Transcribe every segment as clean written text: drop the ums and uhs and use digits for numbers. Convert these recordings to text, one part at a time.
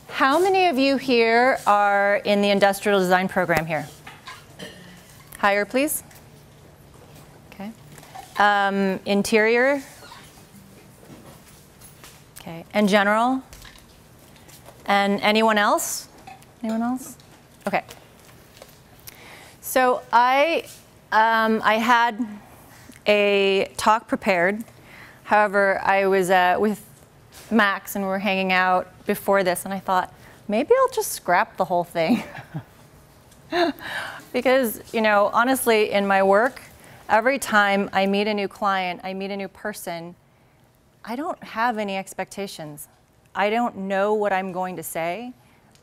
How many of you here are in the industrial design program here? Higher, please. Okay. Interior. Okay. And general. And anyone else? Anyone else? Okay. So I had a talk prepared. However, I was with Max and we were hanging out before this, and I thought, maybe I'll just scrap the whole thing. Because, you know, honestly, in my work, every time I meet a new client, I meet a new person, I don't have any expectations. I don't know what I'm going to say.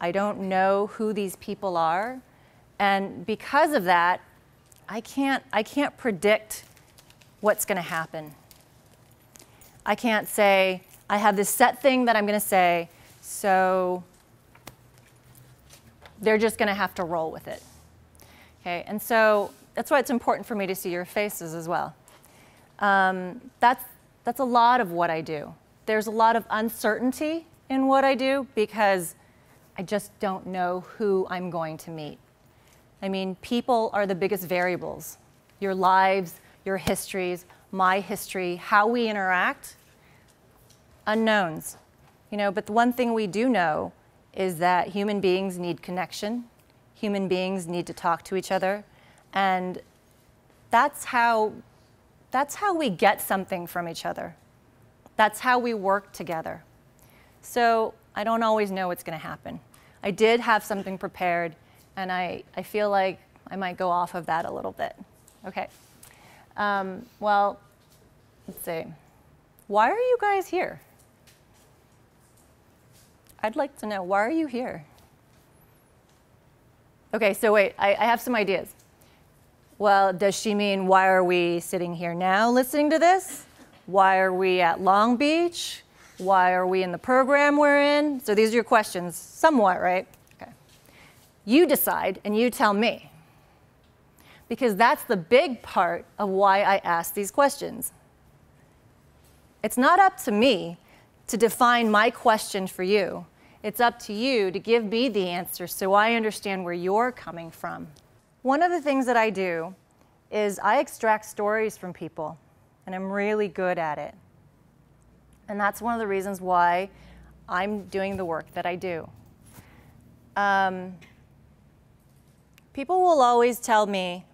I don't know who these people are. And because of that, I can't predict what's going to happen. I can't say, I have this set thing that I'm going to say, so they're just going to have to roll with it. Okay, and so that's why it's important for me to see your faces as well. That's a lot of what I do. There's a lot of uncertainty in what I do because I just don't know who I'm going to meet. I mean, people are the biggest variables. Your lives, your histories, my history, how we interact, unknowns. You know, but the one thing we do know is that human beings need connection. Human beings need to talk to each other. And that's how we get something from each other. That's how we work together. So I don't always know what's going to happen. I did have something prepared, and I feel like I might go off of that a little bit. Okay. Well, let's see. Why are you guys here? I'd like to know, why are you here? Okay, so wait, I have some ideas. Well, does she mean, why are we sitting here now listening to this? Why are we at Long Beach? Why are we in the program we're in? So these are your questions, somewhat, right? Okay. You decide and you tell me. Because that's the big part of why I ask these questions. It's not up to me to define my question for you. It's up to you to give me the answer so I understand where you're coming from. One of the things that I do is I extract stories from people, and I'm really good at it. And that's one of the reasons why I'm doing the work that I do. People will always tell me,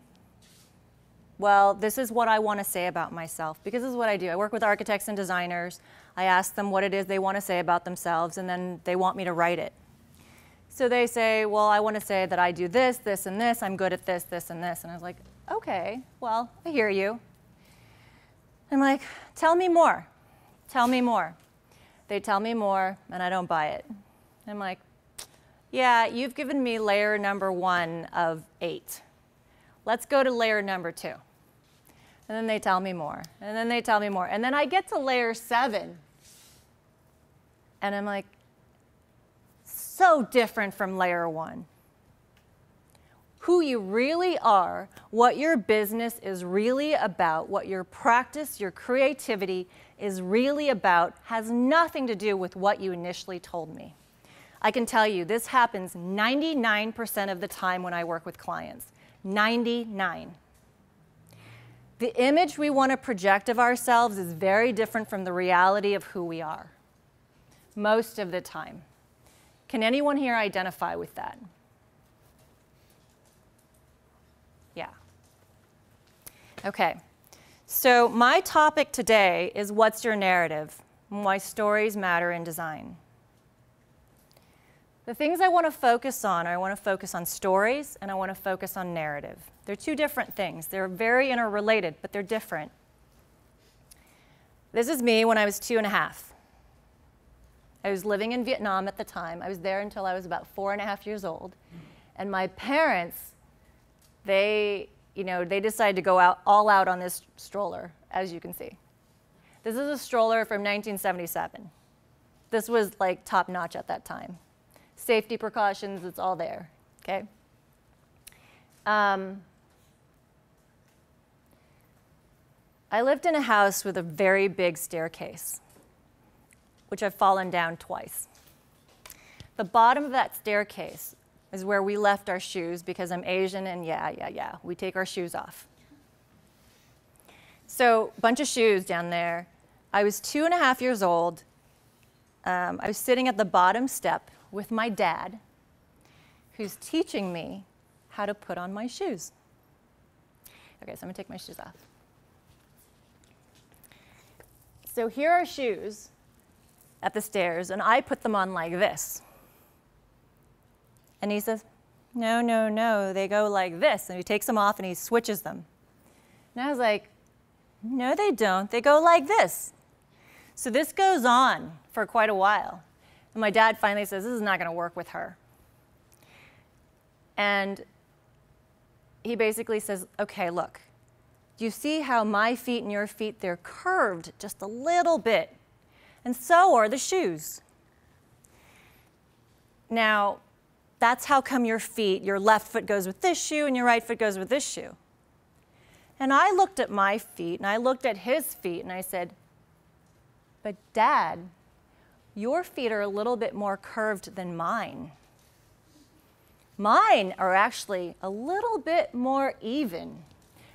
well, this is what I want to say about myself, because this is what I do. I work with architects and designers. I ask them what it is they want to say about themselves, and then they want me to write it. So they say, well, I want to say that I do this, this, and this. I'm good at this, this, and this. And I was like, okay, well, I hear you. I'm like, tell me more. Tell me more. They tell me more, and I don't buy it. I'm like, yeah, you've given me layer number 1 of 8. Let's go to layer number 2. And then they tell me more, and then they tell me more. And then I get to layer 7, and I'm like, so different from layer 1. Who you really are, what your business is really about, what your practice, your creativity is really about, has nothing to do with what you initially told me. I can tell you, this happens 99% of the time when I work with clients. 99. The image we want to project of ourselves is very different from the reality of who we are, most of the time. Can anyone here identify with that? Yeah. Okay. So my topic today is what's your narrative and why stories matter in design. The things I want to focus on are I want to focus on stories and I want to focus on narrative. They're two different things. They're very interrelated, but they're different. This is me when I was 2.5. I was living in Vietnam at the time. I was there until I was about 4.5 years old. And my parents, they decided to go all out on this stroller, as you can see. This is a stroller from 1977. This was like top notch at that time. Safety precautions, it's all there, okay? I lived in a house with a very big staircase, which I've fallen down twice. The bottom of that staircase is where we left our shoes because I'm Asian and yeah, we take our shoes off. So a bunch of shoes down there. I was 2.5 years old. I was sitting at the bottom step with my dad, who's teaching me how to put on my shoes. Okay, so I'm gonna take my shoes off. So here are shoes at the stairs, and I put them on like this. And he says, no, no, no, they go like this. And he takes them off and he switches them. And I was like, no, they don't. They go like this. So this goes on for quite a while. And my dad finally says, this is not going to work with her. And he basically says, okay, look, do you see how my feet and your feet, they're curved just a little bit? And so are the shoes. Now, that's how come your feet, your left foot goes with this shoe and your right foot goes with this shoe. And I looked at my feet and I looked at his feet and I said, but Dad, your feet are a little bit more curved than mine. Mine are actually a little bit more even.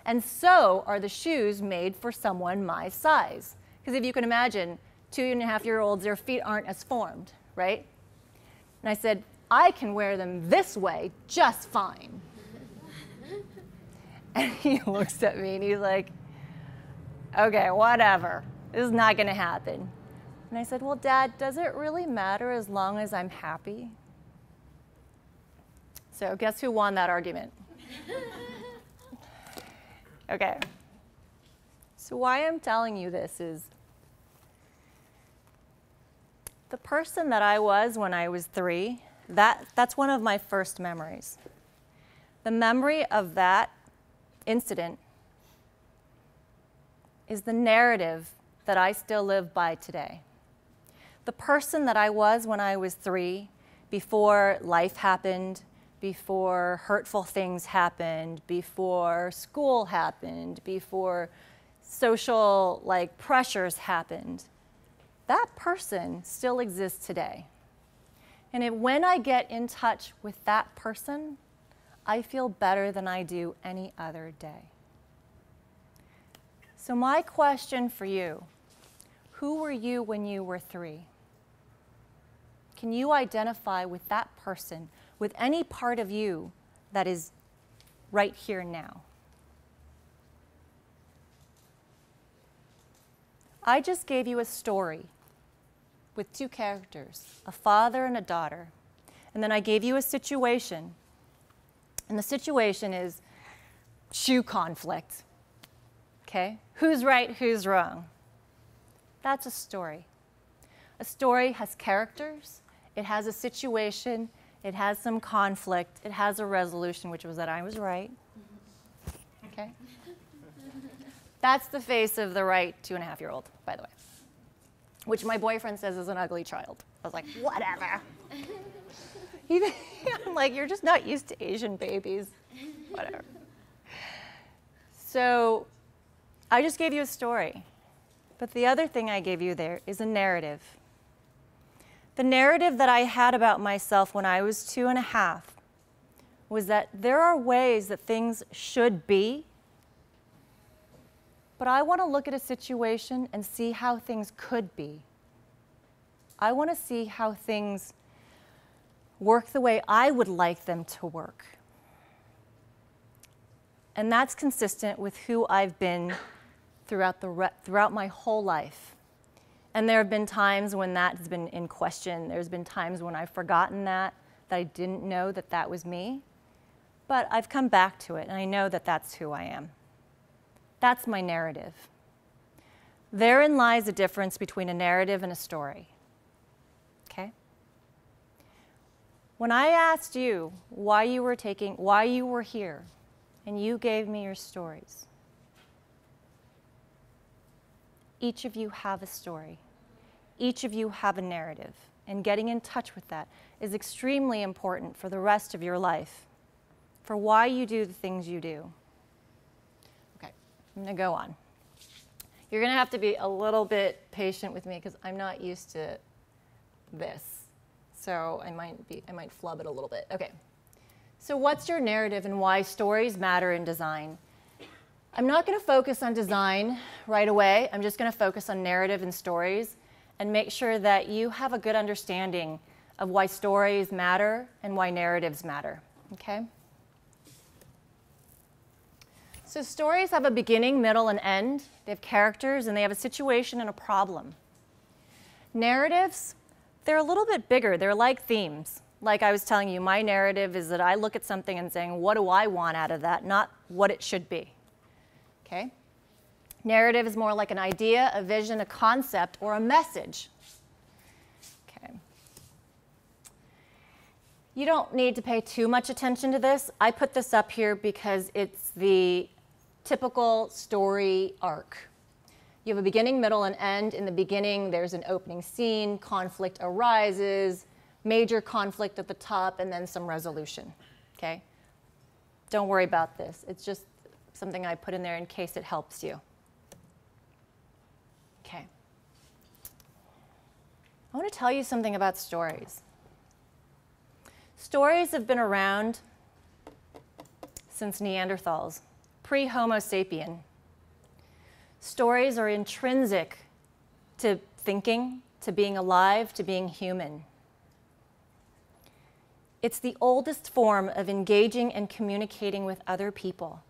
And so are the shoes made for someone my size. Because if you can imagine, 2.5-year-olds, their feet aren't as formed, right? And I said, I can wear them this way just fine. And he looks at me and he's like, okay, whatever. This is not going to happen. And I said, well, Dad, does it really matter as long as I'm happy? So guess who won that argument? Okay. So why I'm telling you this is the person that I was when I was 3, that's one of my first memories. The memory of that incident is the narrative that I still live by today. The person that I was when I was 3, before life happened, before hurtful things happened, before school happened, before social pressures happened, that person still exists today. And when I get in touch with that person, I feel better than I do any other day. So my question for you, who were you when you were 3? Can you identify with that person, with any part of you that is right here now? I just gave you a story with 2 characters, a father and a daughter. And then I gave you a situation. And the situation is shoe conflict. Okay? Who's right, who's wrong? That's a story. A story has characters, it has a situation, it has some conflict, it has a resolution, which was that I was right. Okay? That's the face of the right 2.5-year-old, by the way, which my boyfriend says is an ugly child. I was like, whatever. I'm like, you're just not used to Asian babies. Whatever. So I just gave you a story. But the other thing I gave you there is a narrative. The narrative that I had about myself when I was 2.5 was that there are ways that things should be, but I want to look at a situation and see how things could be. I want to see how things work the way I would like them to work. And that's consistent with who I've been throughout my whole life. And there have been times when that has been in question. There's been times when I've forgotten that I didn't know that that was me. But I've come back to it, and I know that that's who I am. That's my narrative. Therein lies the difference between a narrative and a story. Okay? When I asked you why you were here, and you gave me your stories, each of you have a story. Each of you have a narrative. And getting in touch with that is extremely important for the rest of your life, for why you do the things you do. Okay, I'm going to go on. You're going to have to be a little bit patient with me because I'm not used to this. So I might flub it a little bit. Okay. So what's your narrative and why stories matter in design? I'm not going to focus on design right away. I'm just going to focus on narrative and stories and make sure that you have a good understanding of why stories matter and why narratives matter. Okay? So stories have a beginning, middle, and end. They have characters, and they have a situation and a problem. Narratives, they're a little bit bigger. They're like themes. Like I was telling you, my narrative is that I look at something and saying, what do I want out of that, not what it should be. Okay? Narrative is more like an idea, a vision, a concept, or a message. Okay. You don't need to pay too much attention to this. I put this up here because it's the typical story arc. You have a beginning, middle, and end. In the beginning, there's an opening scene, conflict arises, major conflict at the top, and then some resolution. Okay? Don't worry about this. It's just something I put in there in case it helps you. Okay. I want to tell you something about stories. Stories have been around since Neanderthals, pre-Homo sapien. Stories are intrinsic to thinking, to being alive, to being human. It's the oldest form of engaging and communicating with other people.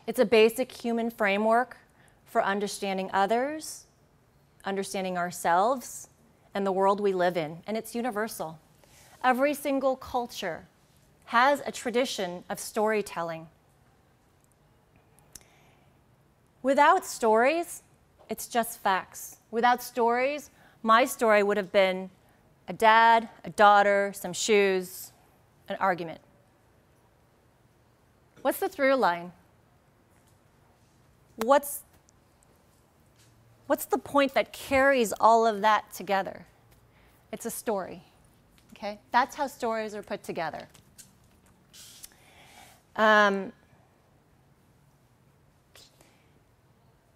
It's a basic human framework for understanding others, understanding ourselves, and the world we live in, and it's universal. Every single culture has a tradition of storytelling. Without stories, it's just facts. Without stories, my story would have been a dad, a daughter, some shoes, an argument. What's the through line? What's the point that carries all of that together? It's a story. Okay? That's how stories are put together.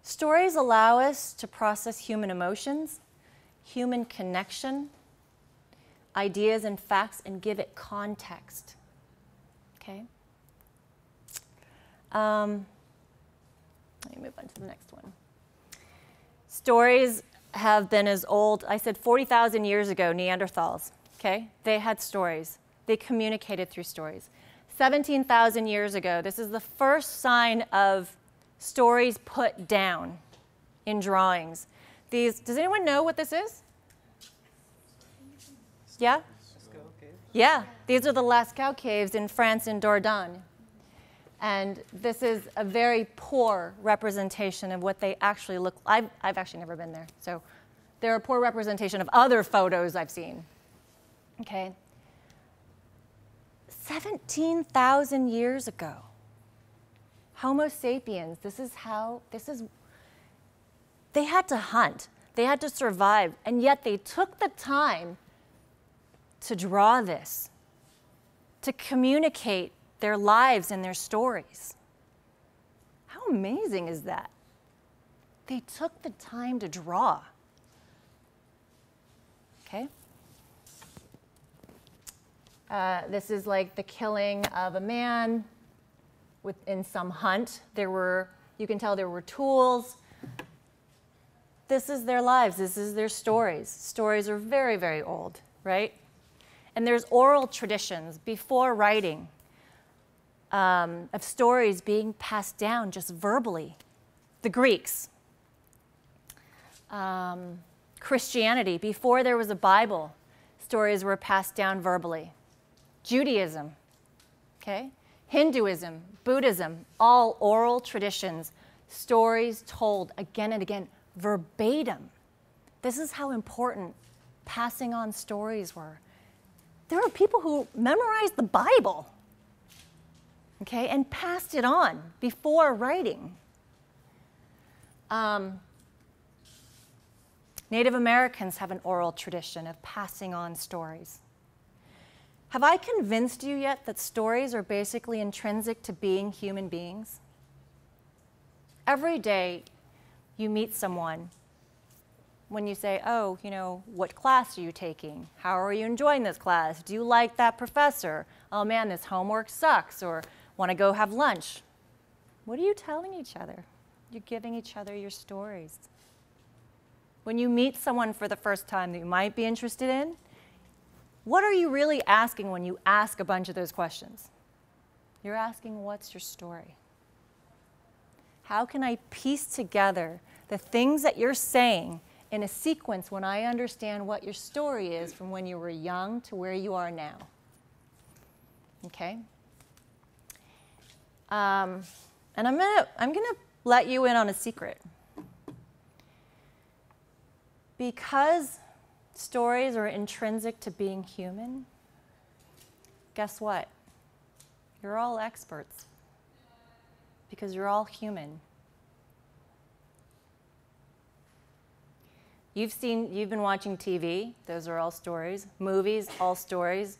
Stories allow us to process human emotions, human connection, ideas and facts, and give it context. Okay? Let me move on to the next one. Stories have been as old, I said 40,000 years ago, Neanderthals. Okay? They had stories. They communicated through stories. 17,000 years ago, this is the first sign of stories put down in drawings. Does anyone know what this is? Yeah? Yeah, these are the Lascaux caves in France in Dordogne. And this is a very poor representation of what they actually look like. I've actually never been there, so they're a poor representation of other photos I've seen. Okay? 17,000 years ago. Homo sapiens, they had to hunt, they had to survive, and yet they took the time to draw this, to communicate their lives and their stories. How amazing is that? They took the time to draw. Okay? This is like the killing of a man in some hunt. You can tell there were tools. This is their lives. This is their stories. Stories are very, very old, right? And there's oral traditions before writing of stories being passed down just verbally. The Greeks. Christianity, before there was a Bible, stories were passed down verbally. Judaism, okay? Hinduism, Buddhism, all oral traditions, stories told again and again, verbatim. This is how important passing on stories were. There were people who memorized the Bible, okay, and passed it on before writing. Native Americans have an oral tradition of passing on stories. Have I convinced you yet that stories are basically intrinsic to being human beings? Every day you meet someone when you say, oh, what class are you taking? How are you enjoying this class? Do you like that professor? Oh man, this homework sucks. Or want to go have lunch? What are you telling each other? You're giving each other your stories. When you meet someone for the first time that you might be interested in, what are you really asking when you ask a bunch of those questions? You're asking, what's your story? How can I piece together the things that you're saying in a sequence when I understand what your story is from when you were young to where you are now? Okay? And I'm gonna let you in on a secret. Because stories are intrinsic to being human, guess what? You're all experts. Because you're all human. You've been watching TV, those are all stories. Movies, all stories.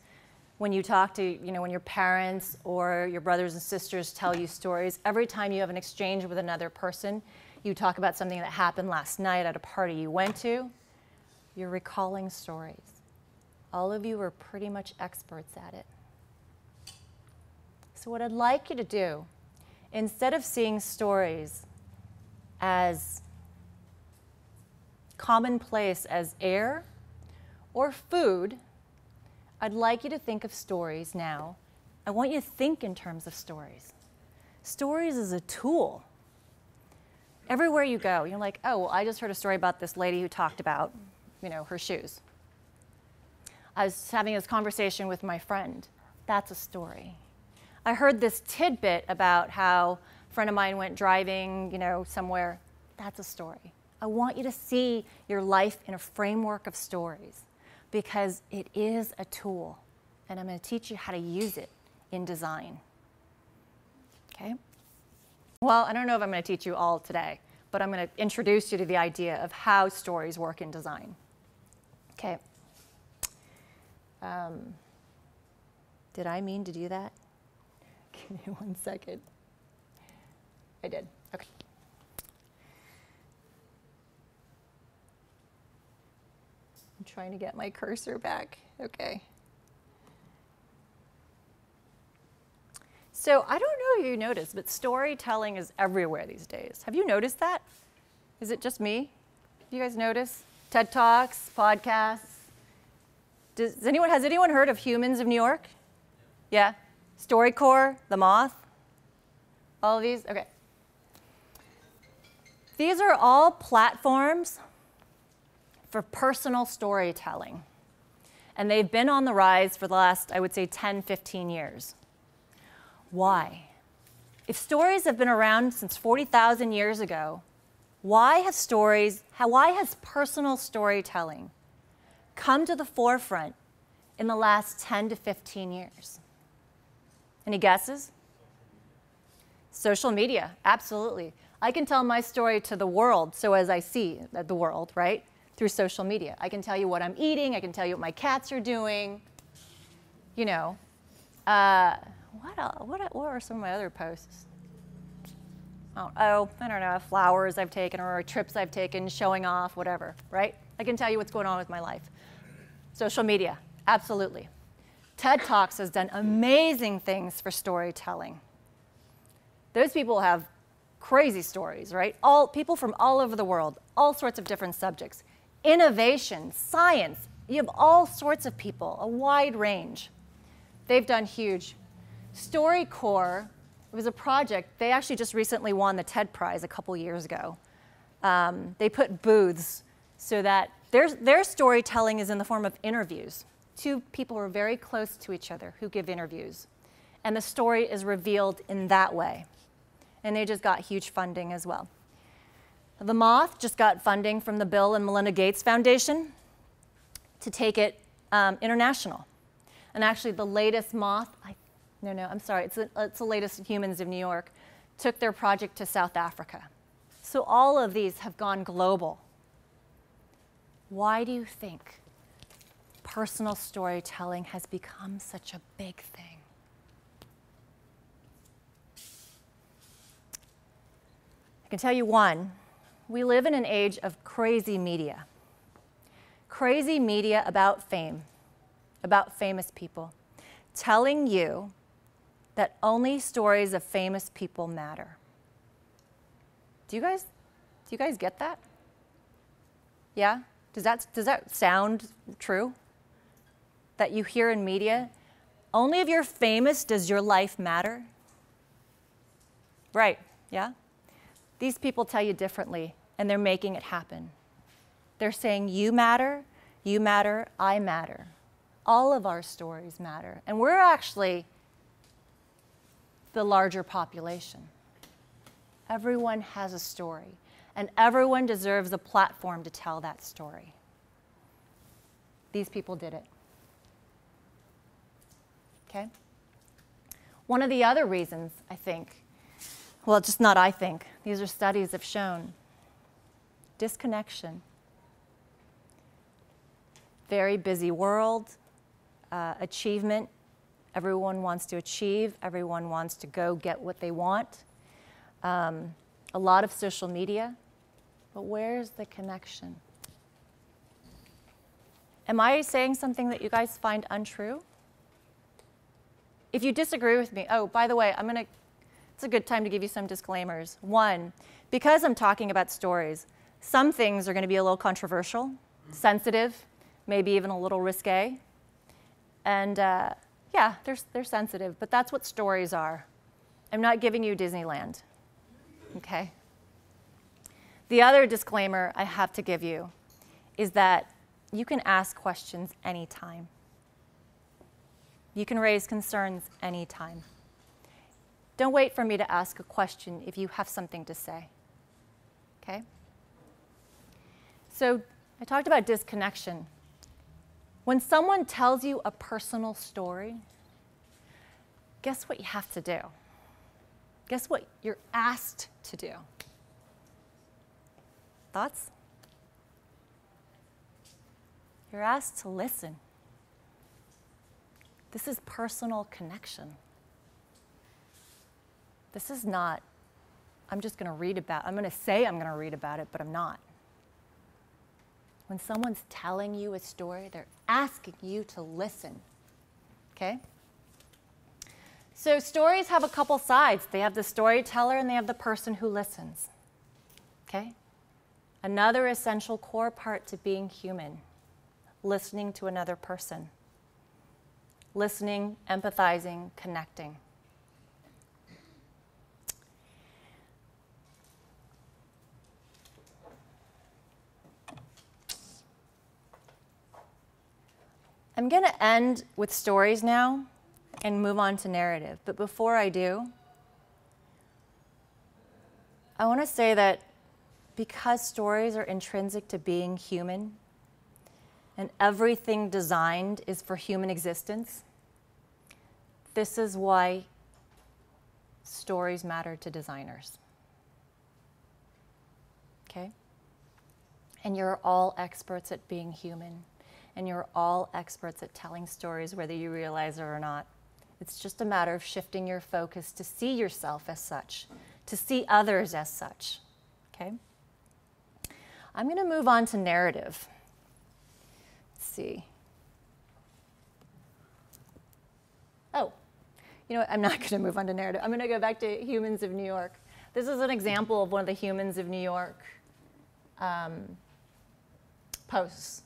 When you talk to, when your parents or your brothers and sisters tell you stories, every time you have an exchange with another person, you talk about something that happened last night at a party you went to, you're recalling stories. All of you are pretty much experts at it. So what I'd like you to do, instead of seeing stories as commonplace as air or food, I'd like you to think of stories now. I want you to think in terms of stories. Stories is a tool. Everywhere you go, you're like, oh, well, I just heard a story about this lady who talked about, her shoes. I was having this conversation with my friend. That's a story. I heard this tidbit about how a friend of mine went driving, somewhere. That's a story. I want you to see your life in a framework of stories because it is a tool, and I'm going to teach you how to use it in design. Okay? Well, I don't know if I'm going to teach you all today, but I'm going to introduce you to the idea of how stories work in design. Okay. Did I mean to do that? Give me 1 second. I did. Okay. I'm trying to get my cursor back. Okay. So I don't know if you noticed, but storytelling is everywhere these days. Have you noticed that? Is it just me? Do you guys notice? TED Talks, podcasts. Has anyone heard of Humans of New York? Yeah? StoryCorps, The Moth? All of these? Okay. These are all platforms for personal storytelling. And they've been on the rise for the last, I would say, 10, 15 years. Why? If stories have been around since 40,000 years ago, why has personal storytelling come to the forefront in the last 10 to 15 years? Any guesses? Social media, absolutely. I can tell my story to the world, so as I see the world, right? Through social media. I can tell you what I'm eating, I can tell you what my cats are doing. What are some of my other posts? I don't know, flowers I've taken or trips I've taken, showing off, whatever, right? I can tell you what's going on with my life. Social media, absolutely. TED Talks has done amazing things for storytelling. Those people have crazy stories, right? People from all over the world, all sorts of different subjects. Innovation, science, you have all sorts of people, a wide range. They've done huge. StoryCorps, it was a project, they actually just recently won the TED Prize a couple years ago. They put booths so that their storytelling is in the form of interviews. Two people who are very close to each other who give interviews. And the story is revealed in that way. And they just got huge funding as well. The Moth just got funding from the Bill and Melinda Gates Foundation to take it international. And actually the latest Moth, it's the latest Humans of New York, took their project to South Africa. So all of these have gone global. Why do you think personal storytelling has become such a big thing? I can tell you one, we live in an age of crazy media. Crazy media about fame, about famous people, telling you that only stories of famous people matter. Do you guys get that? Yeah? Does that sound true? That you hear in media? Only if you're famous does your life matter? Right, yeah? These people tell you differently, and they're making it happen. They're saying you matter, I matter. All of our stories matter. And we're actually the larger population. Everyone has a story, and everyone deserves a platform to tell that story. These people did it. Okay? One of the other reasons, I think, well, just not I think, these are studies have shown, disconnection. Very busy world, achievement. Everyone wants to achieve. Everyone wants to go get what they want. A lot of social media. But where's the connection? Am I saying something that you guys find untrue? If you disagree with me, oh, by the way, it's a good time to give you some disclaimers. One, because I'm talking about stories, some things are going to be a little controversial, sensitive, maybe even a little risque. And yeah, they're sensitive, but that's what stories are. I'm not giving you Disneyland, okay? The other disclaimer I have to give you is that you can ask questions anytime. You can raise concerns anytime. Don't wait for me to ask a question if you have something to say, okay? So I talked about disconnection. When someone tells you a personal story, guess what you have to do? Guess what you're asked to do? Thoughts? You're asked to listen. This is personal connection. This is not, I'm just going to read about, I'm going to say I'm going to read about it, but I'm not. When someone's telling you a story, they're asking you to listen, okay? So stories have a couple sides. They have the storyteller and they have the person who listens, okay? Another essential core part to being human, listening to another person. Listening, empathizing, connecting. I'm going to end with stories now and move on to narrative. But before I do, I want to say that because stories are intrinsic to being human, and everything designed is for human existence, this is why stories matter to designers. Okay? And you're all experts at being human. And you're all experts at telling stories, whether you realize it or not. It's just a matter of shifting your focus to see yourself as such, to see others as such. Okay? I'm going to move on to narrative. Let's see. Oh, you know what? I'm not going to move on to narrative. I'm going to go back to Humans of New York. This is an example of one of the Humans of New York posts.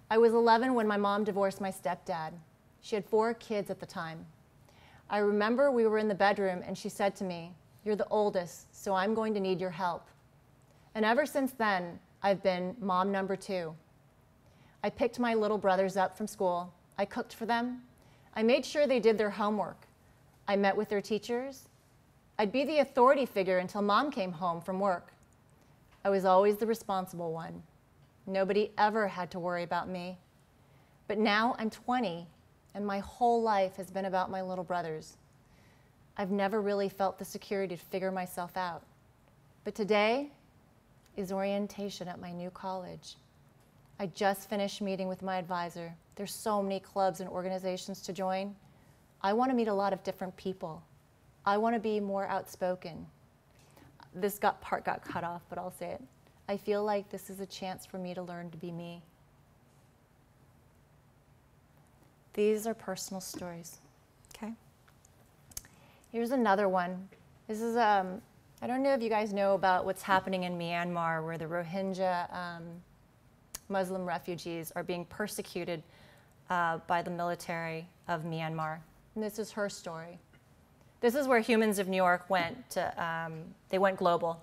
I was 11 when my mom divorced my stepdad. She had 4 kids at the time. I remember we were in the bedroom and she said to me, "You're the oldest, so I'm going to need your help." And ever since then, I've been mom number 2. I picked my little brothers up from school. I cooked for them. I made sure they did their homework. I met with their teachers. I'd be the authority figure until mom came home from work. I was always the responsible one. Nobody ever had to worry about me. But now I'm 20, and my whole life has been about my little brothers. I've never really felt the security to figure myself out. But today is orientation at my new college. I just finished meeting with my advisor. There's so many clubs and organizations to join. I want to meet a lot of different people. I want to be more outspoken. This part got cut off, but I'll say it. I feel like this is a chance for me to learn to be me. These are personal stories, okay? Here's another one. This is, I don't know if you guys know about what's happening in Myanmar, where the Rohingya Muslim refugees are being persecuted by the military of Myanmar. And this is her story. This is where Humans of New York went to, they went global.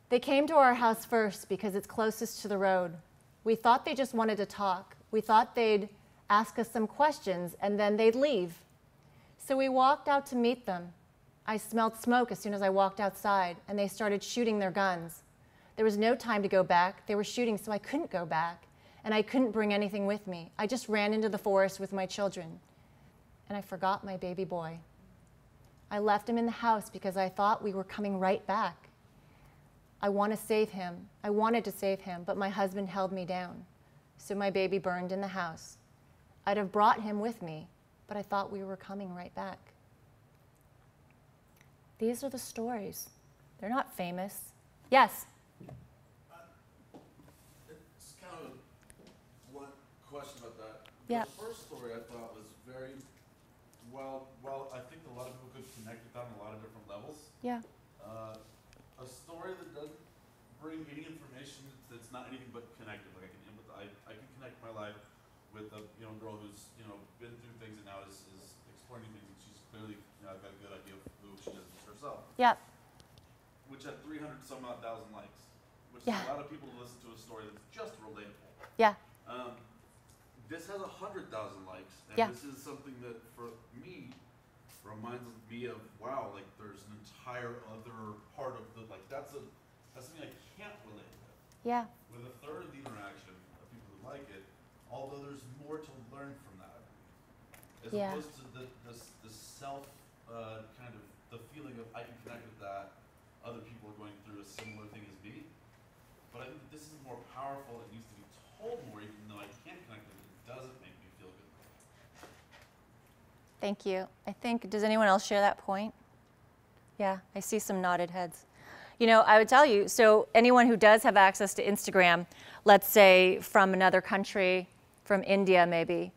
They came to our house first because it's closest to the road. We thought they just wanted to talk. We thought they'd ask us some questions and then they'd leave. So we walked out to meet them. I smelled smoke as soon as I walked outside, and they started shooting their guns. There was no time to go back. They were shooting, so I couldn't go back, and I couldn't bring anything with me. I just ran into the forest with my children, and I forgot my baby boy. I left him in the house because I thought we were coming right back. I want to save him. I wanted to save him, but my husband held me down, so my baby burned in the house. I'd have brought him with me, but I thought we were coming right back. These are the stories. They're not famous. Yes? It's kind of a blunt question about that. Yeah. The first story I thought was very, well, I think a lot of people could connect with that on a lot of different levels. Yeah. A story that doesn't bring any information that's not anything but connected. Like I can connect my life with a girl who's been through things and now is exploring things, and she's clearly got a good idea of who she is herself. Yep. Which had 300 some odd thousand likes, which Yeah. is a lot of people to listen to a story that's just relatable. Yeah. This has 100,000 likes, and Yeah. this is something that for me reminds me of, wow, like there's an entire other part of the, like that's something I can't relate with. Yeah. With a third of the interaction of people who like it, although there's more to learn from that, as Yeah. opposed to the self kind of the feeling of I can connect with that. Other people are going through a similar thing as me, but I think that this is more powerful. It needs to be told more, even though I can't connect with it. It doesn't make me feel good. Thank you. I think, does anyone else share that point? Yeah, I see some nodded heads. I would tell you, so anyone who does have access to Instagram, let's say from another country, from India maybe,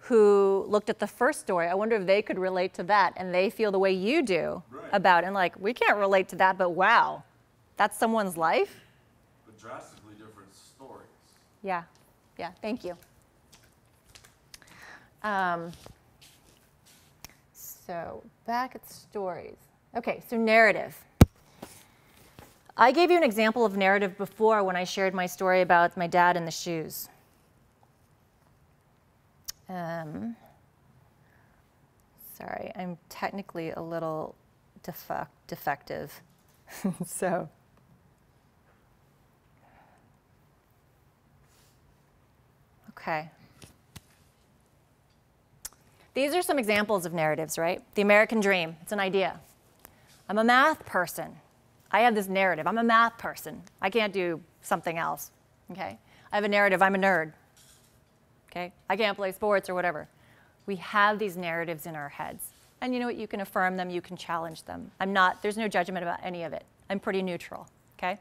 who looked at the first story, I wonder if they could relate to that and they feel the way you do about it. And like, we can't relate to that, but wow, that's someone's life? But drastically different stories. Yeah, yeah, thank you. So back at stories. Okay, so narrative. I gave you an example of narrative before when I shared my story about my dad and the shoes. Sorry, I'm technically a little defective. So. Okay. These are some examples of narratives, right? The American dream, it's an idea. I'm a math person. I have this narrative. I'm a math person. I can't do something else, okay? I have a narrative. I'm a nerd, okay? I can't play sports or whatever. We have these narratives in our heads. And you know what? You can affirm them. You can challenge them. There's no judgment about any of it. I'm pretty neutral, okay?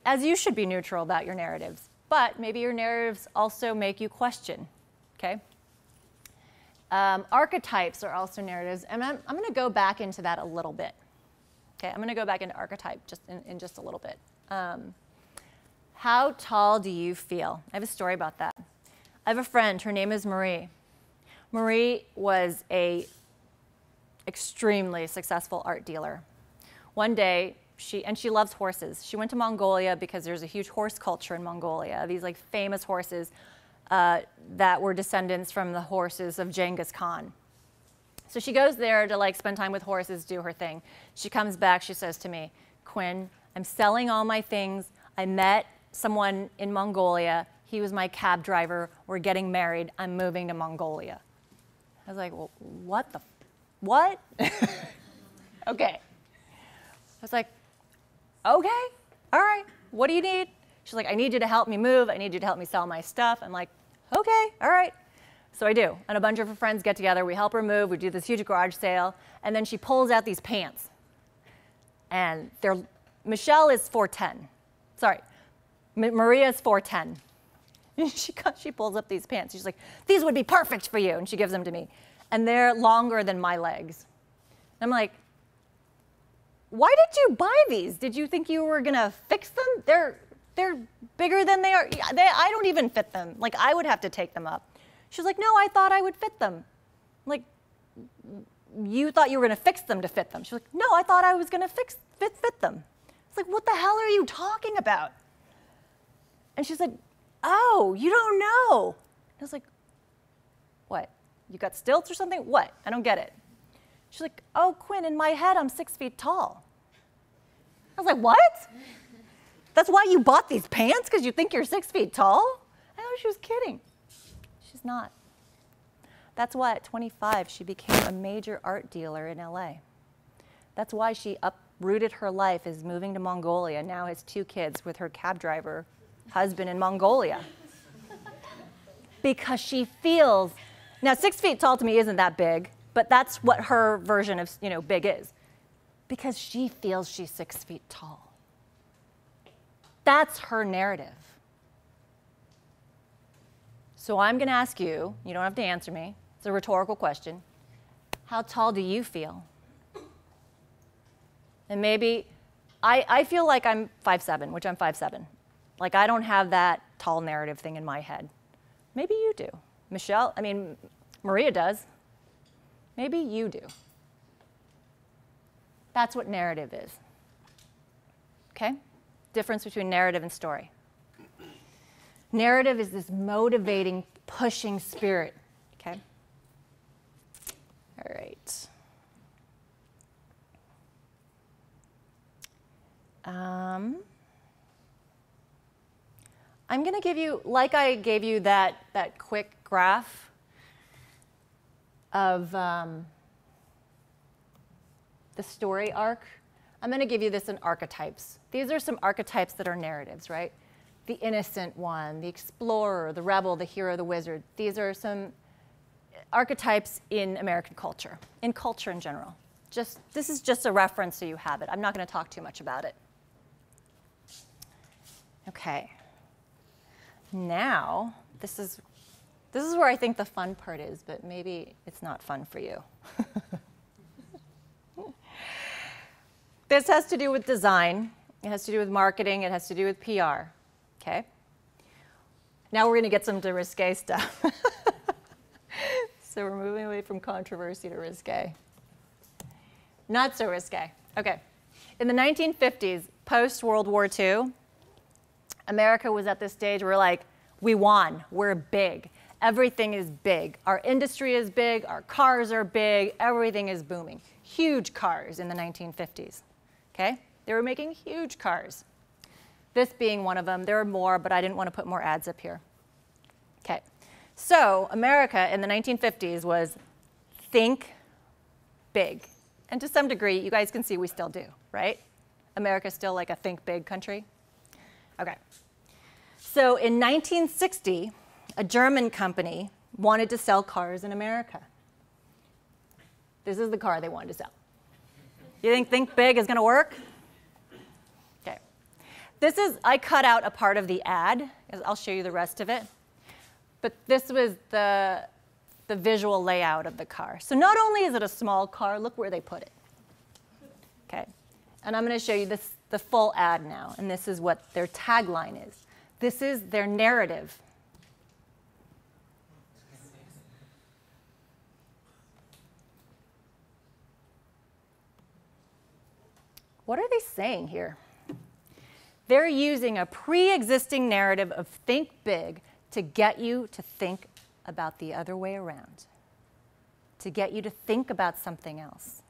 As you should be neutral about your narratives. But maybe your narratives also make you question, okay? Archetypes are also narratives, and I'm going to go back into that a little bit. Okay, I'm going to go back into archetype just in just a little bit. How tall do you feel? I have a story about that. I have a friend. Her name is Marie. Marie was a extremely successful art dealer. One day, she loves horses. She went to Mongolia because there's a huge horse culture in Mongolia. These like famous horses that were descendants from the horses of Genghis Khan. So she goes there to like spend time with horses, do her thing. She comes back, she says to me, Quynh, I'm selling all my things. I met someone in Mongolia. He was my cab driver. We're getting married. I'm moving to Mongolia. I was like, well, what? Okay. I was like, okay, all right, what do you need? She's like, I need you to help me move. I need you to help me sell my stuff. I'm like, okay, all right. So I do. And a bunch of her friends get together. We help her move. We do this huge garage sale. And then she pulls out these pants. And Michelle is 4'10". Sorry, Maria is 4'10". She pulls up these pants. She's like, these would be perfect for you. And she gives them to me. And they're longer than my legs. I'm like, why did you buy these? Did you think you were going to fix them? They're bigger than they are. I don't even fit them. Like, I would have to take them up. She's like, no, I thought I would fit them. I'm like, you thought you were going to fix them to fit them. She's like, no, I thought I was going to fit them. It's like, what the hell are you talking about? And she's like, oh, you don't know. I was like, what? You got stilts or something? What? I don't get it. She's like, oh, Quynh, in my head, I'm 6 feet tall. I was like, what? That's why you bought these pants? Because you think you're 6 feet tall? I thought she was kidding. She's not. That's why at 25, she became a major art dealer in LA. That's why she uprooted her life, is moving to Mongolia, now has 2 kids with her cab driver husband in Mongolia. Because she feels, now 6 feet tall to me isn't that big, but that's what her version of, big is. Because she feels she's 6 feet tall. That's her narrative. So I'm going to ask you, you don't have to answer me, it's a rhetorical question. How tall do you feel? And maybe, I feel like I'm 5'7", which I'm 5'7". Like, I don't have that tall narrative thing in my head. Maybe you do. Maria does. Maybe you do. That's what narrative is. Okay? Difference between narrative and story. Narrative is this motivating, pushing spirit. Okay? All right. I'm going to give you, like I gave you that quick graph of the story arc, I'm going to give you this in archetypes. These are some archetypes that are narratives, right? The innocent one, the explorer, the rebel, the hero, the wizard. These are some archetypes in American culture in general. This is just a reference so you have it. I'm not going to talk too much about it. Okay. Now, this is where I think the fun part is, but maybe it's not fun for you. This has to do with design. It has to do with marketing. It has to do with PR. Okay? Now we're going to get some to risque stuff. So we're moving away from controversy to risque. Not so risque. Okay. In the 1950s, post-World War II, America was at this stage where, like, we won. We're big. Everything is big. Our industry is big. Our cars are big. Everything is booming. Huge cars in the 1950s. Okay? They were making huge cars. This being one of them. There are more, but I didn't want to put more ads up here. Okay. So America in the 1950s was think big. And to some degree, you guys can see we still do, right? America's still like a think big country. Okay. So in 1960, a German company wanted to sell cars in America. This is the car they wanted to sell. You think big is going to work? Okay. I cut out a part of the ad. I'll show you the rest of it. But this was the visual layout of the car. So not only is it a small car, look where they put it. Okay. And I'm going to show you the full ad now. And this is what their tagline is. This is their narrative. What are they saying here? They're using a pre-existing narrative of think big to get you to think about the other way around, to get you to think about something else.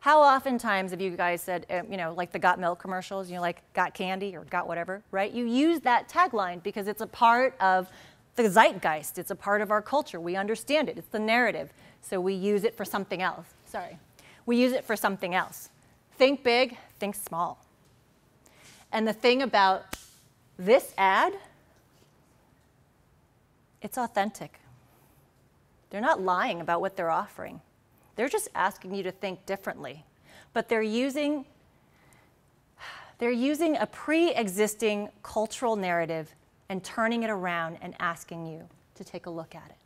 How oftentimes have you guys said, like the Got Milk commercials, like got candy or got whatever, right? You use that tagline because it's a part of the zeitgeist. It's a part of our culture. We understand it. It's the narrative. So we use it for something else. Sorry. We use it for something else. Think big, think small. And the thing about this ad, it's authentic. They're not lying about what they're offering. They're just asking you to think differently. But they're using a pre-existing cultural narrative and turning it around and asking you to take a look at it.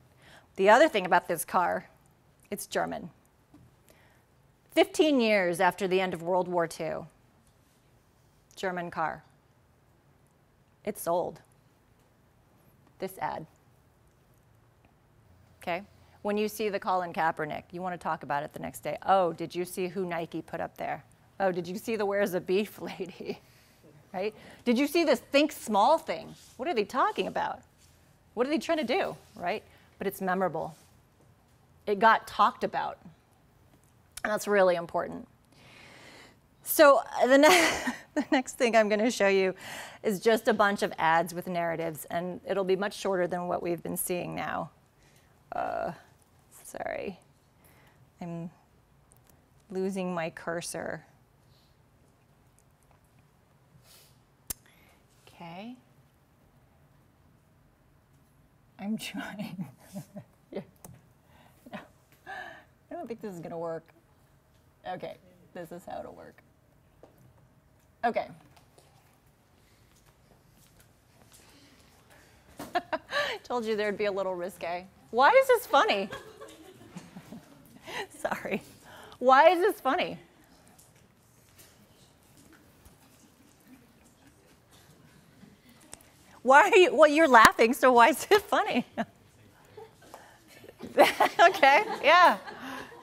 The other thing about this car, it's German. 15 years after the end of World War II, German car. It sold. This ad. Okay? When you see the Colin Kaepernick, you want to talk about it the next day. Oh, did you see who Nike put up there? Oh, did you see the Where's the Beef lady? Right? Did you see this think small thing? What are they talking about? What are they trying to do? Right? But it's memorable. It got talked about. And that's really important. So the next thing I'm going to show you is just a bunch of ads with narratives, and it'll be much shorter than what we've been seeing now. Sorry. I'm losing my cursor. Okay. I'm trying. Yeah. No. I don't think this is going to work. Okay, this is how it'll work. Okay. Told you there'd be a little risque. Why is this funny? Sorry. Why is this funny? Why are you, well, you're laughing, so why is it funny? Okay, yeah.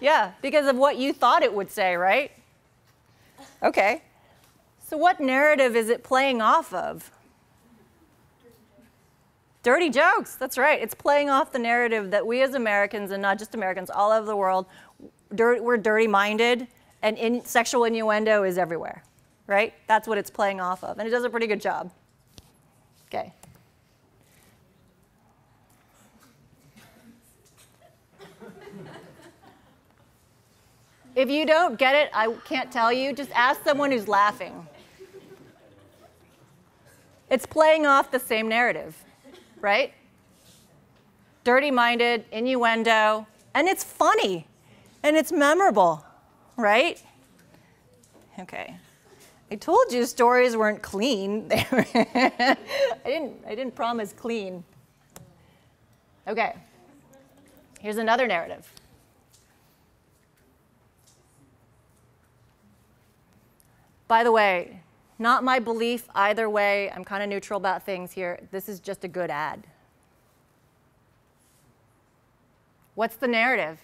Yeah, because of what you thought it would say, right? Okay. So what narrative is it playing off of? Dirty jokes, that's right. It's playing off the narrative that we as Americans, and not just Americans, all over the world, we're dirty-minded, and sexual innuendo is everywhere, right? That's what it's playing off of, and it does a pretty good job. Okay. If you don't get it, I can't tell you. Just ask someone who's laughing. It's playing off the same narrative, right? Dirty-minded, innuendo, and it's funny, and it's memorable, right? Okay. I told you stories weren't clean. I didn't promise clean. Okay. Here's another narrative. By the way, not my belief either way. I'm kind of neutral about things here. This is just a good ad. What's the narrative?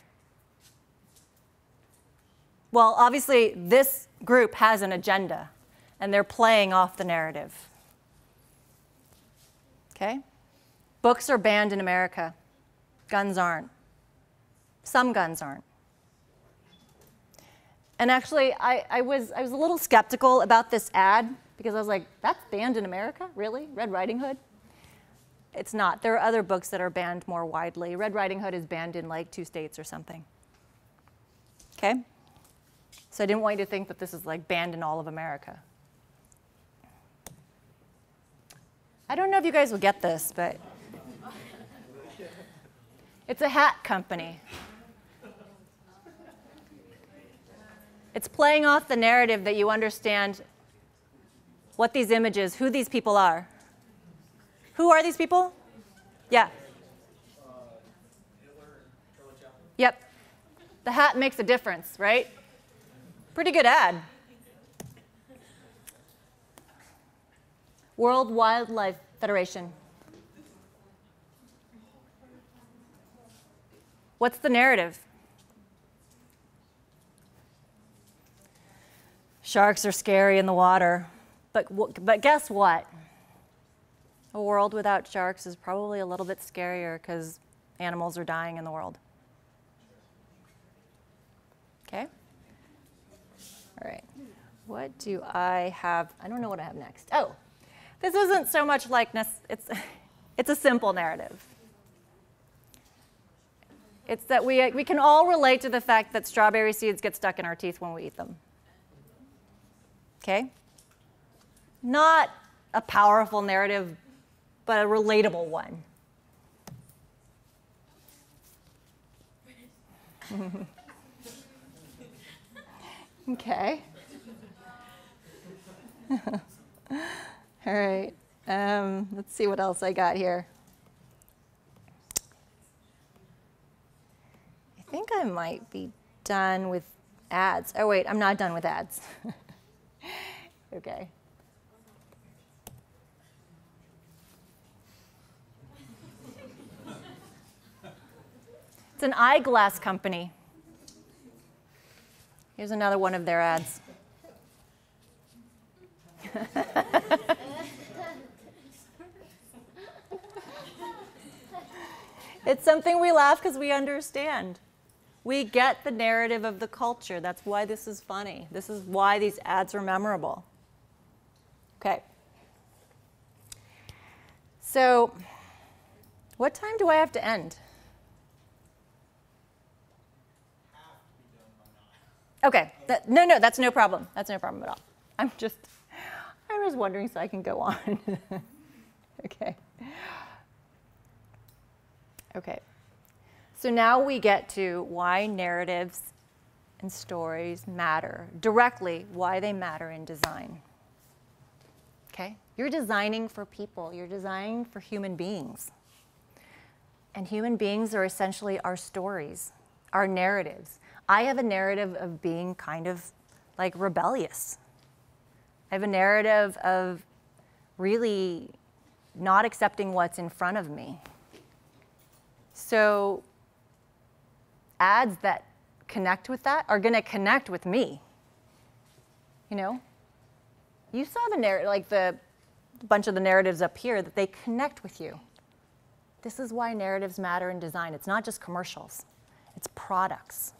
Well, obviously, this group has an agenda, and they're playing off the narrative. Okay? Books are banned in America. Guns aren't. Some guns aren't. And actually, I was a little skeptical about this ad, because I was like, that's banned in America? Really? Red Riding Hood? It's not. There are other books that are banned more widely. Red Riding Hood is banned in like 2 states or something. Okay? So I didn't want you to think that this is like banned in all of America. I don't know if you guys will get this, but it's a hat company. It's playing off the narrative that you understand what these images, who these people are. Who are these people? Yeah. Yep. The hat makes a difference, right? Pretty good ad. World Wildlife Federation. What's the narrative? Sharks are scary in the water, but guess what? A world without sharks is probably a little bit scarier because animals are dying in the world. Okay? All right. What do I have? I don't know what I have next. Oh, this isn't so much likeness. It's a simple narrative. It's that we can all relate to the fact that strawberry seeds get stuck in our teeth when we eat them. Okay? Not a powerful narrative, but a relatable one. Okay. All right. Let's see what else I got here. I think I might be done with ads. Oh, wait, I'm not done with ads. Okay. It's an eyeglass company. Here's another one of their ads. It's something we laugh because we understand. We get the narrative of the culture. That's why this is funny. This is why these ads are memorable. Okay. So, what time do I have to end? Okay. No, that's no problem. That's no problem at all. I was wondering so I can go on. Okay. Okay. So now we get to why narratives and stories matter, directly why they matter in design. Okay? You're designing for people. You're designing for human beings. And human beings are essentially our stories, our narratives. I have a narrative of being kind of like rebellious. I have a narrative of really not accepting what's in front of me. So ads that connect with that are going to connect with me. You know? You saw the narrative, like the bunch of the narratives up here, that they connect with you. This is why narratives matter in design. It's not just commercials. It's products.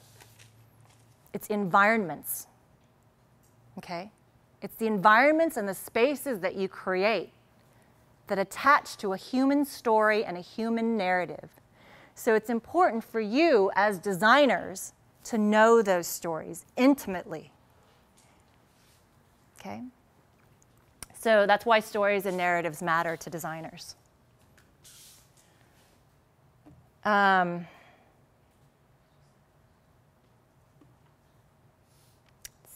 It's environments. Okay? It's the environments and the spaces that you create that attach to a human story and a human narrative. So it's important for you as designers to know those stories intimately. Okay? So that's why stories and narratives matter to designers. Let's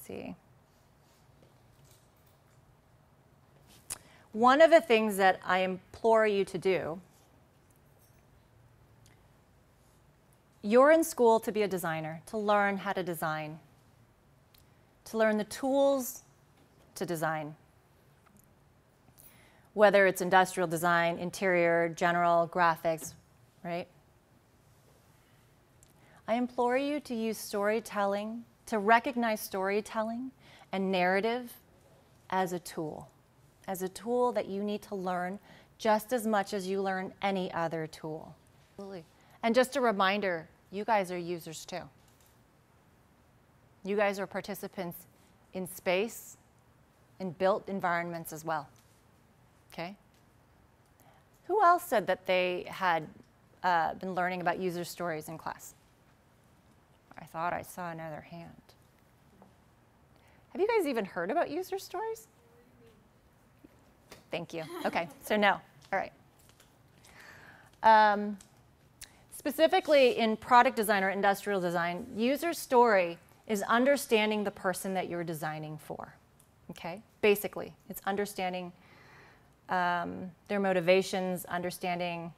see. One of the things that I implore you to do, you're in school to be a designer, to learn how to design, to learn the tools to design, whether it's industrial design, interior, general, graphics, right? I implore you to use storytelling, to recognize storytelling and narrative as a tool that you need to learn just as much as you learn any other tool. Absolutely. And just a reminder, you guys are users too. You guys are participants in space, in built environments as well. Okay? Who else said that they had been learning about user stories in class? I thought I saw another hand. Have you guys even heard about user stories? Thank you. Okay, so no. All right. Specifically in product design or industrial design, user story is understanding the person that you're designing for. Okay? Basically, it's understanding their motivations, understanding.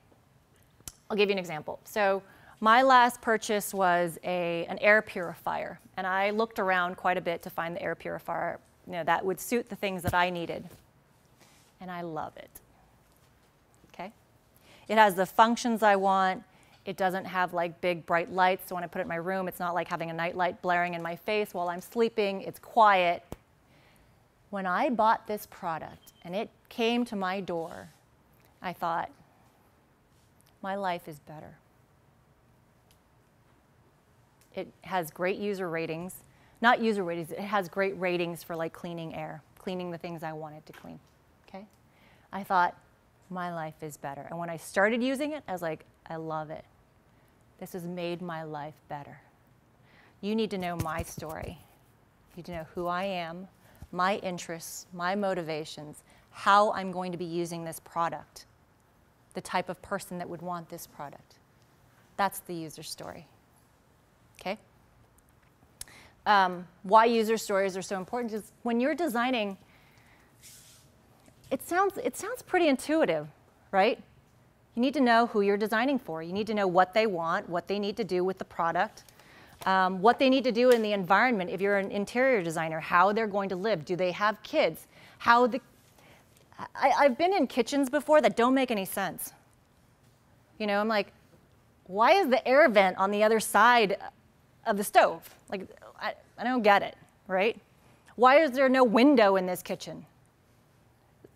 I'll give you an example. So my last purchase was an air purifier, and I looked around quite a bit to find the air purifier, that would suit the things that I needed, and I love it. Okay? It has the functions I want. It doesn't have like big bright lights, so when I put it in my room, it's not like having a night light blaring in my face while I'm sleeping. It's quiet. When I bought this product and it came to my door, I thought, my life is better. It has great user ratings. Not user ratings, it has great ratings for like cleaning air, cleaning the things I wanted to clean. Okay? I thought, my life is better. And when I started using it, I was like, I love it. This has made my life better. You need to know my story. You need to know who I am, my interests, my motivations, how I'm going to be using this product, the type of person that would want this product. That's the user story. Okay? Why user stories are so important is when you're designing, it sounds pretty intuitive, right? You need to know who you're designing for. You need to know what they want, what they need to do with the product, what they need to do in the environment if you're an interior designer, how they're going to live. Do they have kids? I've been in kitchens before that don't make any sense. You know, I'm like, why is the air vent on the other side of the stove? Like, I don't get it, right? Why is there no window in this kitchen?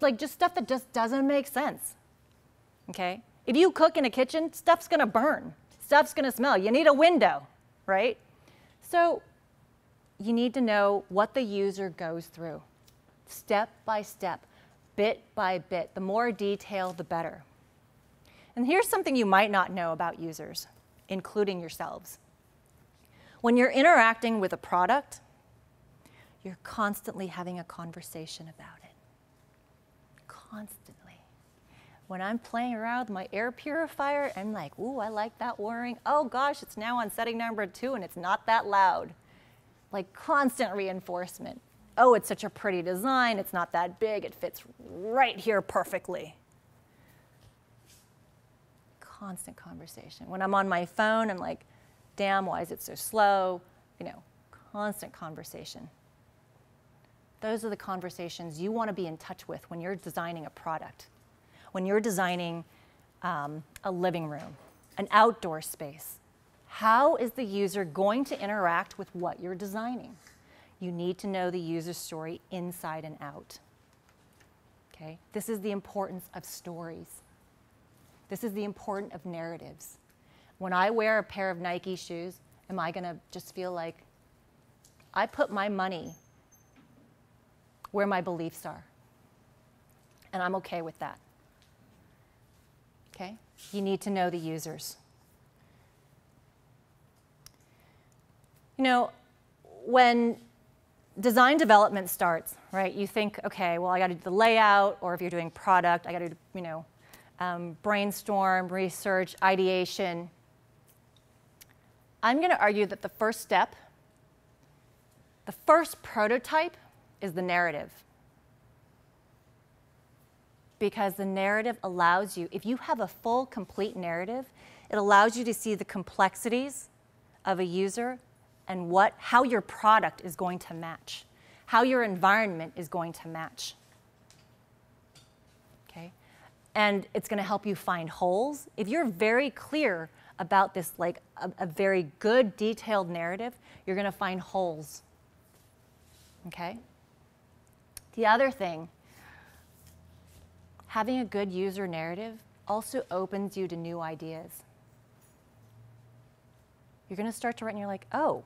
Like, just stuff that just doesn't make sense, okay? If you cook in a kitchen, stuff's gonna burn. Stuff's gonna smell. You need a window, right? So you need to know what the user goes through, step by step, bit by bit. The more detail, the better. And here's something you might not know about users, including yourselves. When you're interacting with a product, you're constantly having a conversation about it. Constantly. When I'm playing around with my air purifier, I'm like, ooh, I like that wiring. Oh gosh, it's now on setting number 2 and it's not that loud. Like constant reinforcement. Oh, it's such a pretty design. It's not that big. It fits right here perfectly. Constant conversation. When I'm on my phone, I'm like, damn, why is it so slow? You know, constant conversation. Those are the conversations you want to be in touch with when you're designing a product, when you're designing a living room, an outdoor space. How is the user going to interact with what you're designing? You need to know the user story inside and out. Okay? This is the importance of stories. This is the importance of narratives. When I wear a pair of Nike shoes, am I going to just feel like I put my money where my beliefs are? And I'm okay with that. Okay? You need to know the users. You know, when design development starts, right, you think, okay, well, I got to do the layout, or if you're doing product, I got to do, you know, brainstorm, research, ideation. I'm going to argue that the first step, the first prototype, is the narrative. Because the narrative allows you, if you have a full, complete narrative, it allows you to see the complexities of a user and how your product is going to match, how your environment is going to match. Okay? And it's going to help you find holes. If you're very clear about this, like a very good, detailed narrative, you're going to find holes. Okay? The other thing, having a good user narrative also opens you to new ideas. You're going to start to write and you're like, oh,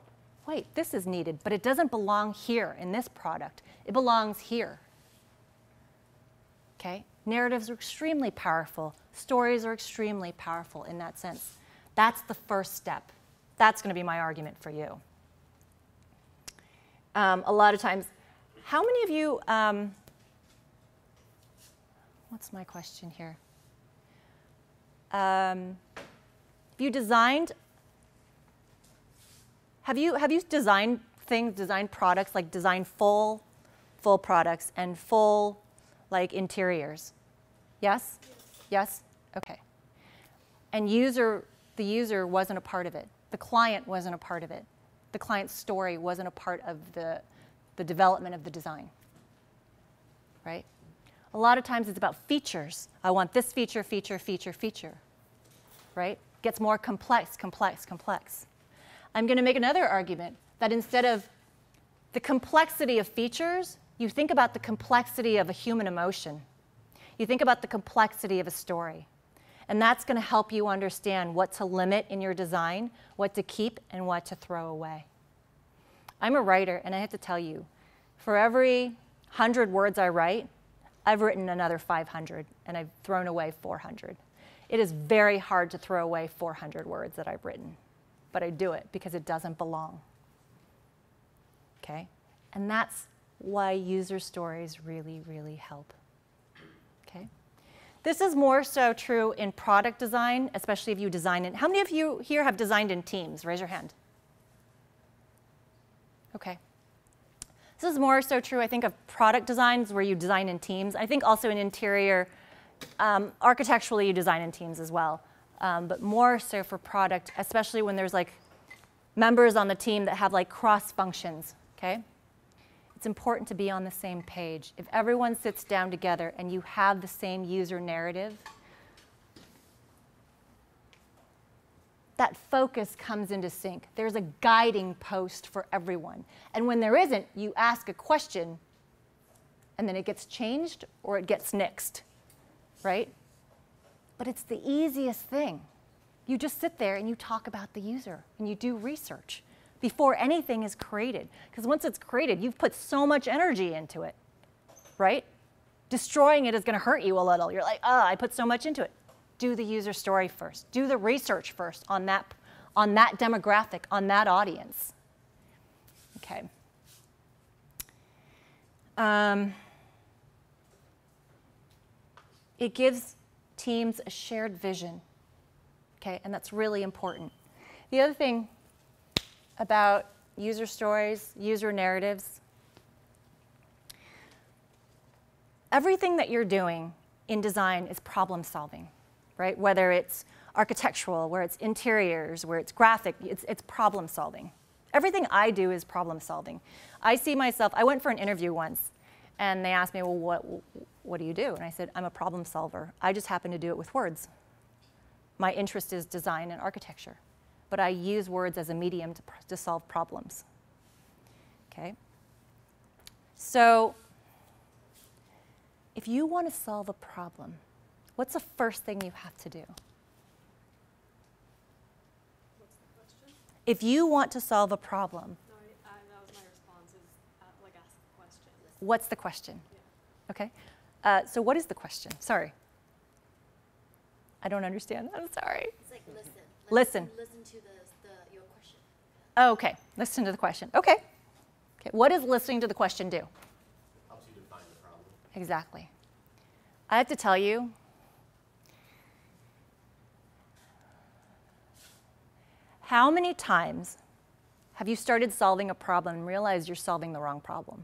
wait, this is needed, but it doesn't belong here in this product. It belongs here. Okay? Narratives are extremely powerful. Stories are extremely powerful in that sense. That's the first step. That's going to be my argument for you. A lot of times, how many of you, what's my question here? Have you designed things, designed products, like designed full products and full, like, interiors? Yes? Yes? Okay. And the user wasn't a part of it. The client wasn't a part of it. The client's story wasn't a part of the development of the design, right? A lot of times it's about features. I want this feature, feature, feature, feature, right? Gets more complex, complex, complex. I'm going to make another argument that instead of the complexity of features, you think about the complexity of a human emotion. You think about the complexity of a story. And that's going to help you understand what to limit in your design, what to keep, and what to throw away. I'm a writer, and I have to tell you, for every 100 words I write, I've written another 500, and I've thrown away 400. It is very hard to throw away 400 words that I've written, but I do it because it doesn't belong. Okay? And that's why user stories really, really help. Okay? This is more so true in product design, especially if you design it. How many of you here have designed in teams? Raise your hand. Okay. This is more so true, I think, of product designs where you design in teams. I think also in interior, architecturally you design in teams as well. But more so for product, especially when there's like members on the team that have like cross functions, okay? It's important to be on the same page. If everyone sits down together and you have the same user narrative, that focus comes into sync. There's a guiding post for everyone. And when there isn't, you ask a question, and then it gets changed or it gets nixed, right? But it's the easiest thing. You just sit there and you talk about the user, and you do research before anything is created. Because once it's created, you've put so much energy into it, right? Destroying it is going to hurt you a little. You're like, oh, I put so much into it. Do the user story first. Do the research first on that demographic, on that audience. Okay. It gives teams a shared vision, okay, and that's really important. The other thing about user stories, user narratives, everything that you're doing in design is problem solving. Right? Whether it's architectural, where it's interiors, where it's graphic, it's problem solving. Everything I do is problem solving. I see myself, I went for an interview once, and they asked me, well, what do you do? And I said, I'm a problem solver. I just happen to do it with words. My interest is design and architecture, but I use words as a medium to solve problems. Okay? So if you want to solve a problem, what's the first thing you have to do? What's the question? If you want to solve a problem, No, that was my response, is like ask the question. what's the question? Yeah. Okay. So what is the question? Sorry. I don't understand. I'm sorry. It's like listen. Listen. Listen to your question. Oh, okay. Listen to the question. Okay. Okay. What does listening to the question do? Helps you define the problem. Exactly. I have to tell you, how many times have you started solving a problem and realized you're solving the wrong problem?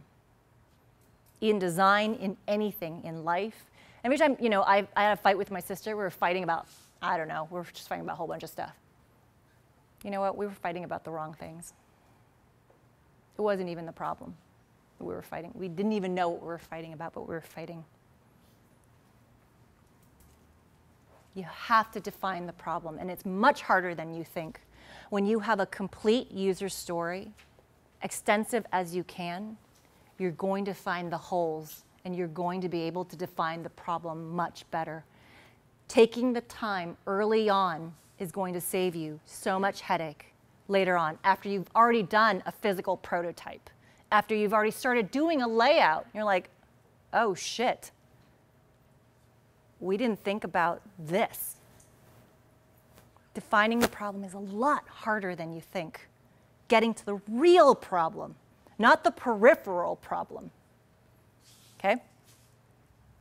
In design, in anything, in life. Every time, you know, I had a fight with my sister. We were fighting about, I don't know, we were just fighting about a whole bunch of stuff. You know what? We were fighting about the wrong things. It wasn't even the problem that we were fighting. We didn't even know what we were fighting about, but we were fighting. You have to define the problem, and it's much harder than you think. When you have a complete user story, extensive as you can, you're going to find the holes, and you're going to be able to define the problem much better. Taking the time early on is going to save you so much headache later on, after you've already done a physical prototype, after you've already started doing a layout. You're like, oh shit, we didn't think about this. Defining the problem is a lot harder than you think. Getting to the real problem, not the peripheral problem. Okay?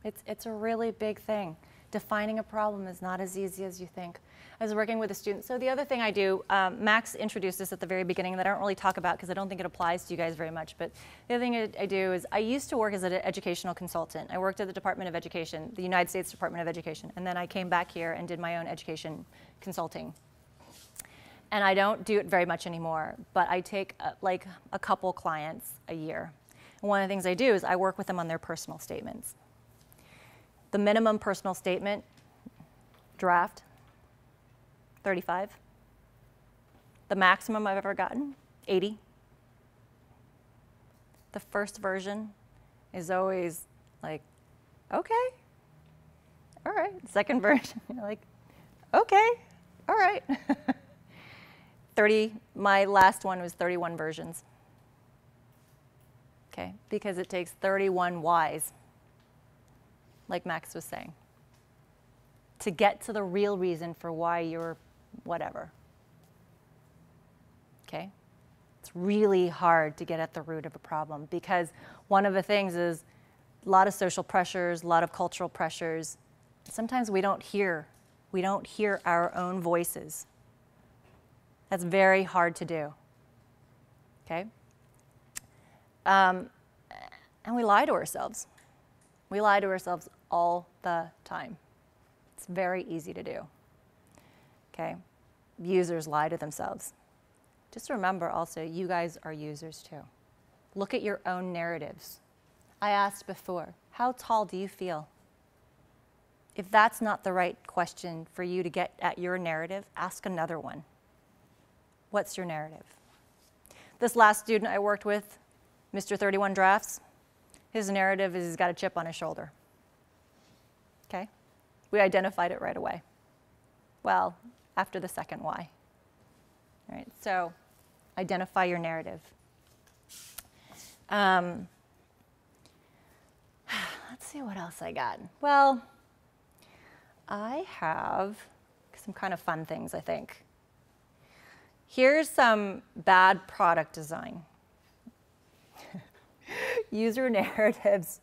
It's a really big thing. Defining a problem is not as easy as you think. I was working with a student. So the other thing I do, Max introduced this at the very beginning that I don't really talk about because I don't think it applies to you guys very much. But the other thing I do is I used to work as an educational consultant. I worked at the Department of Education, the United States Department of Education. And then I came back here and did my own education consulting. And I don't do it very much anymore, but I take like a couple clients a year. And one of the things I do is I work with them on their personal statements. The minimum personal statement draft, 35. The maximum I've ever gotten, 80. The first version is always like, okay, all right. Second version, you're like, okay, all right. 30, my last one was 31 versions. Okay, because it takes 31 whys, like Max was saying, to get to the real reason for why you're whatever. Okay? It's really hard to get at the root of a problem because one of the things is a lot of social pressures, a lot of cultural pressures. Sometimes we don't hear our own voices. That's very hard to do. Okay? And we lie to ourselves. We lie to ourselves all the time. It's very easy to do. Okay? Users lie to themselves. Just remember also, you guys are users too. Look at your own narratives. I asked before, how tall do you feel? If that's not the right question for you to get at your narrative, ask another one. What's your narrative? This last student I worked with, Mr. 31 Drafts, his narrative is he's got a chip on his shoulder. Okay? We identified it right away. Well, after the second why. All right, so identify your narrative. Let's see what else I got. Well, I have some kind of fun things, I think. Here's some bad product design. User narratives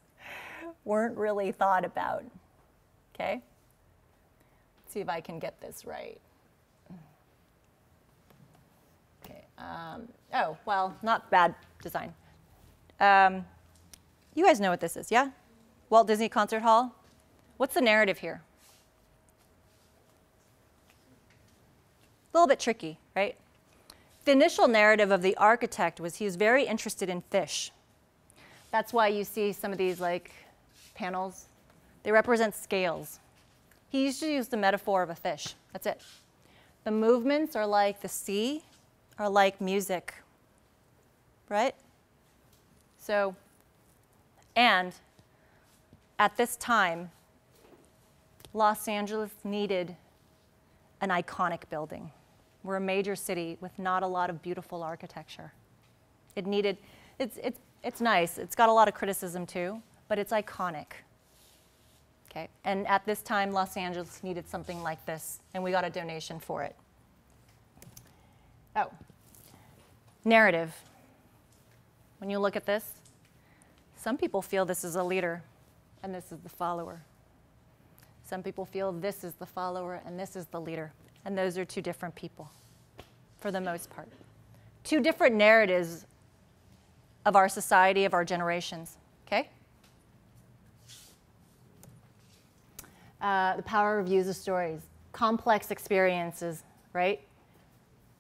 weren't really thought about. Okay? Let's see if I can get this right. Okay. Oh, well, not bad design. You guys know what this is, yeah? Walt Disney Concert Hall. What's the narrative here? A little bit tricky, right? The initial narrative of the architect was he was very interested in fish. That's why you see some of these like panels. They represent scales. He used to use the metaphor of a fish. That's it. The movements are like the sea, are like music, right? So, and at this time, Los Angeles needed an iconic building. We're a major city with not a lot of beautiful architecture. It needed, it's nice. It's got a lot of criticism too, but it's iconic. Okay, and at this time, Los Angeles needed something like this, and we got a donation for it. Oh, narrative. When you look at this, some people feel this is a leader, and this is the follower. Some people feel this is the follower, and this is the leader. And those are two different people, for the most part. Two different narratives of our society, of our generations, okay? The power of user stories, complex experiences, right?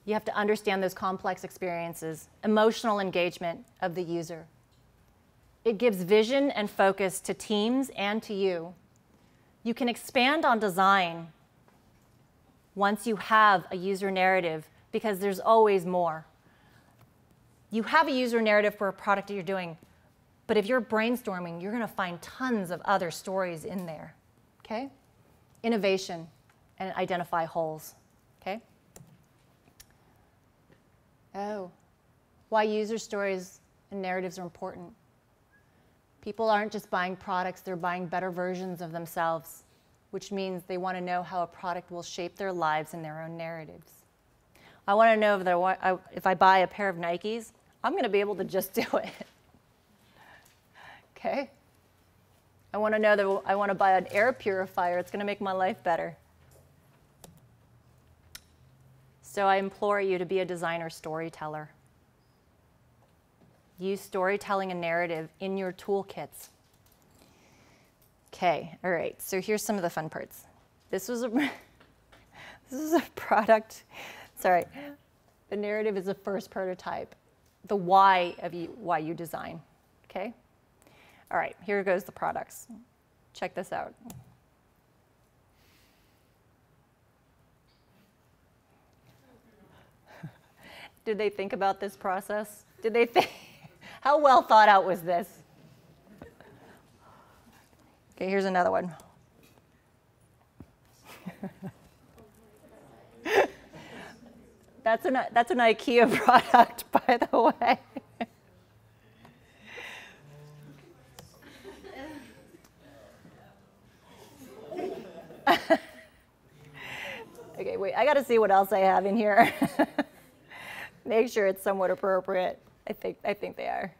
You have to understand those complex experiences, emotional engagement of the user. It gives vision and focus to teams and to you. You can expand on design once you have a user narrative, because there's always more. You have a user narrative for a product that you're doing, but if you're brainstorming, you're going to find tons of other stories in there, okay? Innovation and identify holes, okay? Oh, why user stories and narratives are important. People aren't just buying products, they're buying better versions of themselves, which means they want to know how a product will shape their lives and their own narratives. I want to know if I buy a pair of Nikes, I'm going to be able to just do it. Okay? I want to know that I want to buy an air purifier. It's going to make my life better. So I implore you to be a designer storyteller. Use storytelling and narrative in your toolkits. Okay, all right, so here's some of the fun parts. This is a product, sorry. The narrative is the first prototype, the why of why you design, okay? All right, here goes the products. Check this out. Did they think about this process? Did they think, how well thought out was this? Okay, here's another one. That's an IKEA product, by the way. Okay, wait, I got to see what else I have in here. Make sure it's somewhat appropriate. I think they are.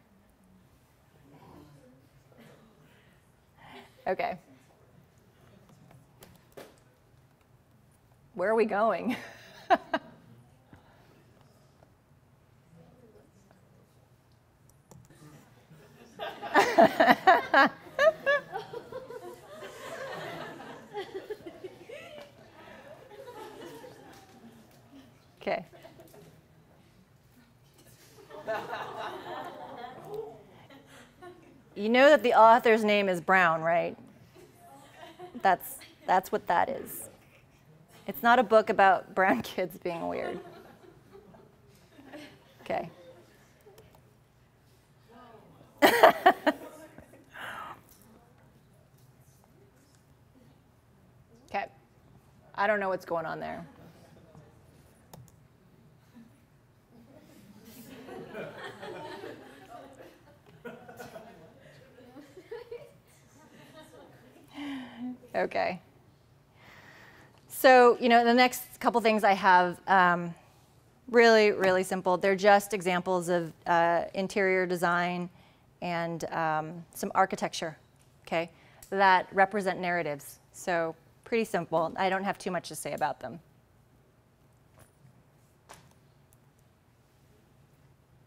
Okay. Where are we going? Okay. You know that the author's name is Brown, right? That's what that is. It's not a book about brown kids being weird. Okay. Okay. I don't know what's going on there. Okay. So, the next couple things I have, really, really simple. They're just examples of interior design and some architecture, okay, that represent narratives. So pretty simple. I don't have too much to say about them.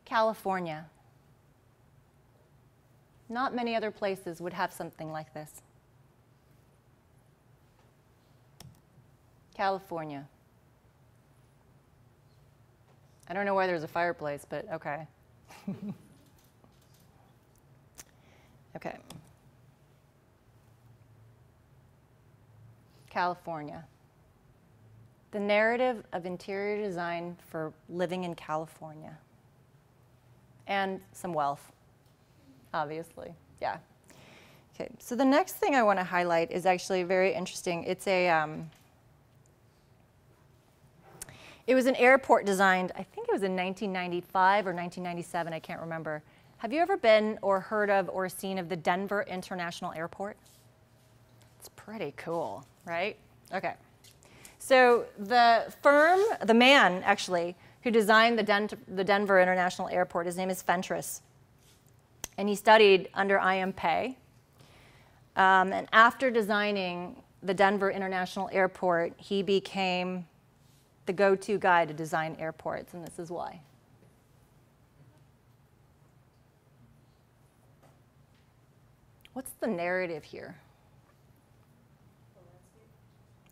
California. Not many other places would have something like this. California. I don't know why there's a fireplace, but okay. Okay. California. The narrative of interior design for living in California. And some wealth, obviously. Yeah. Okay, so the next thing I want to highlight is actually very interesting. It's it was an airport designed, I think it was in 1995 or 1997, I can't remember. Have you ever been or heard of or seen of the Denver International Airport? It's pretty cool, right? Okay. So the firm, the man actually, who designed the Denver International Airport, his name is Fentress. And he studied under I.M. Pei. And after designing the Denver International Airport, he became the go-to guy to design airports, and this is why. What's the narrative here?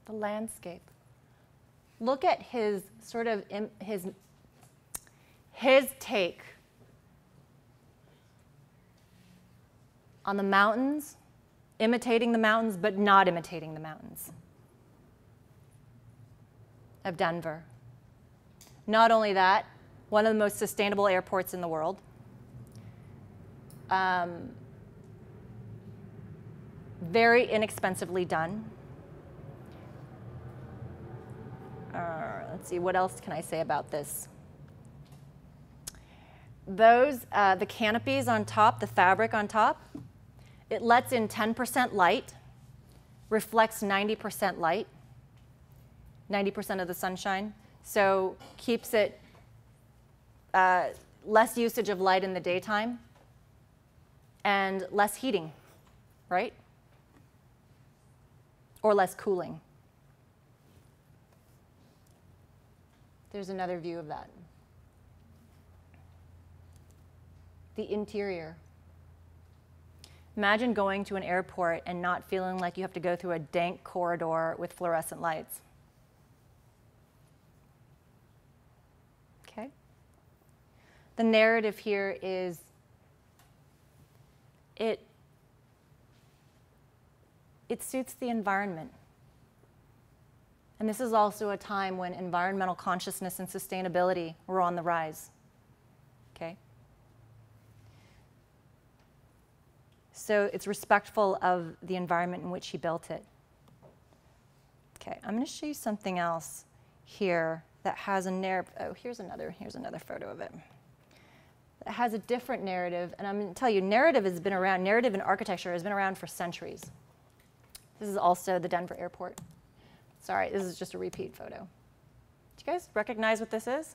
The landscape. Look at his sort of his take on the mountains, imitating the mountains, but not imitating the mountains of Denver. Not only that, one of the most sustainable airports in the world. Very inexpensively done. Let's see, what else can I say about this? The canopies on top, the fabric on top, it lets in 10% light, reflects 90% light, 90% of the sunshine, so keeps it less usage of light in the daytime and less heating, right? Or less cooling. There's another view of that. The interior. Imagine going to an airport and not feeling like you have to go through a dank corridor with fluorescent lights. Okay? The narrative here is it suits the environment. And this is also a time when environmental consciousness and sustainability were on the rise. Okay? So it's respectful of the environment in which he built it. Okay, I'm going to show you something else here that has a narrative. Oh, here's another photo of it. It has a different narrative, and I'm going to tell you, narrative has been around. Narrative in architecture has been around for centuries. This is also the Denver airport. Sorry, this is just a repeat photo. Do you guys recognize what this is?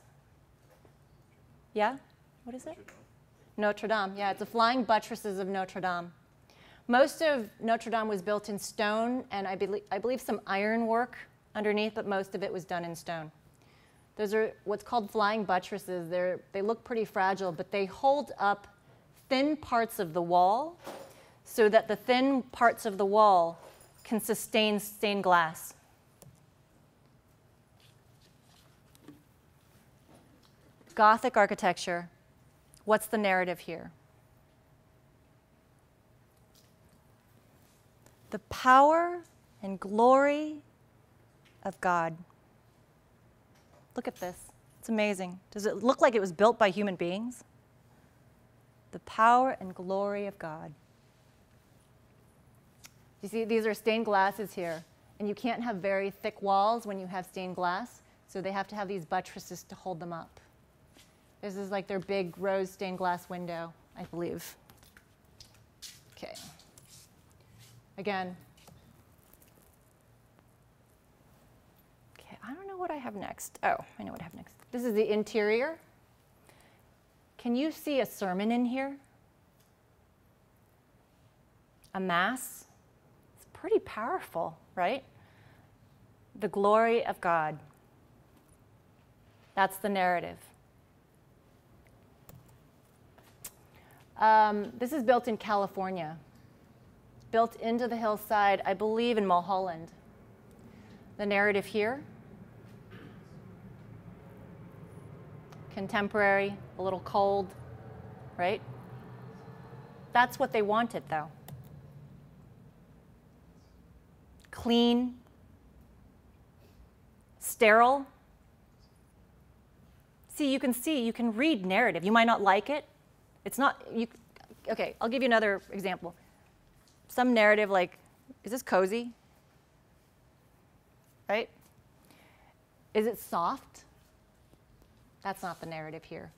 Yeah? What is it? Notre Dame. Yeah, it's the flying buttresses of Notre Dame. Most of Notre Dame was built in stone, and I believe some iron work underneath, but most of it was done in stone. Those are what's called flying buttresses. They look pretty fragile, but they hold up thin parts of the wall so that the thin parts of the wall can sustain stained glass. Gothic architecture, what's the narrative here? The power and glory of God. Look at this. It's amazing. Does it look like it was built by human beings? The power and glory of God. You see, these are stained glasses here. And you can't have very thick walls when you have stained glass, so they have to have these buttresses to hold them up. This is like their big rose stained glass window, I believe. Okay. Again. Okay, I don't know what I have next. Oh, I know what I have next. This is the interior. Can you see a sermon in here? A mass? It's pretty powerful, right? The glory of God. That's the narrative. This is built in California. It's built into the hillside, I believe, in Mulholland. The narrative here. Contemporary, a little cold, right? That's what they wanted, though. Clean, sterile. See, you can read narrative. You might not like it. It's not, okay, I'll give you another example. Some narrative like, is this cozy? Right? Is it soft? That's not the narrative here.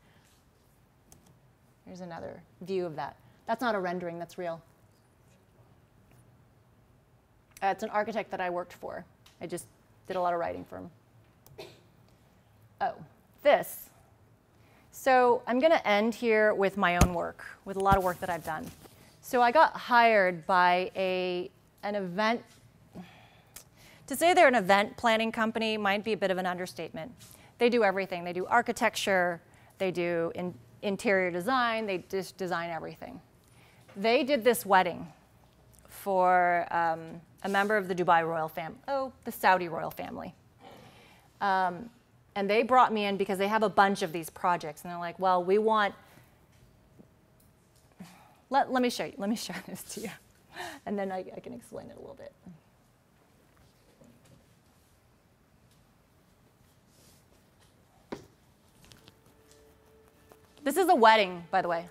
Here's another view of that. That's not a rendering, that's real. It's an architect that I worked for. I just did a lot of writing for him. Oh, this. So I'm going to end here with my own work, with a lot of work that I've done. So I got hired by an event. To say they're an event planning company might be a bit of an understatement. They do everything. They do architecture. They do interior design. They just design everything. They did this wedding for a member of the Dubai royal family, the Saudi royal family. And they brought me in because they have a bunch of these projects. And they're like, well, we want, let me show you. Let me show this to you. And then I can explain it a little bit. This is a wedding, by the way.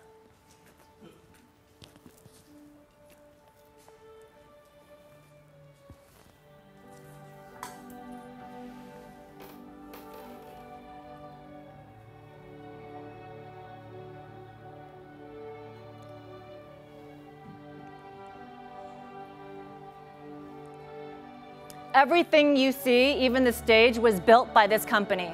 Everything you see, even the stage, was built by this company.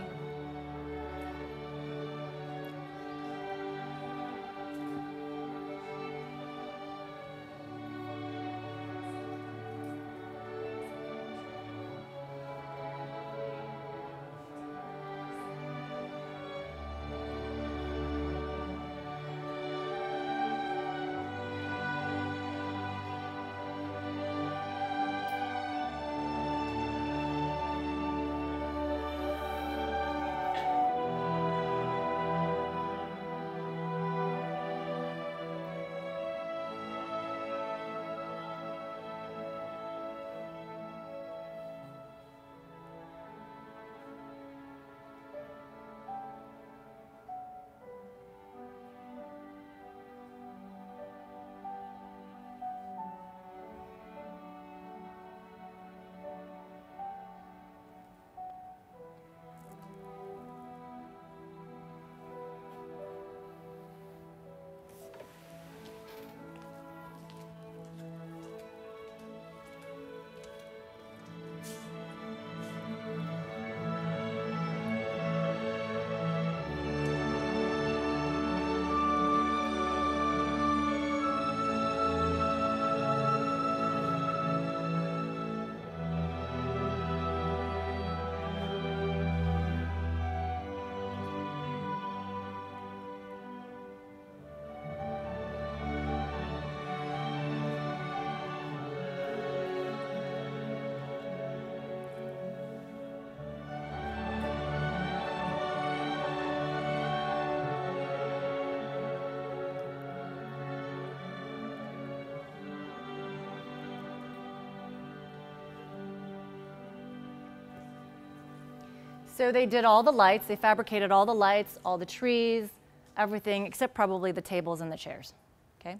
So they did all the lights. They fabricated all the lights, all the trees, everything, except probably the tables and the chairs. Okay.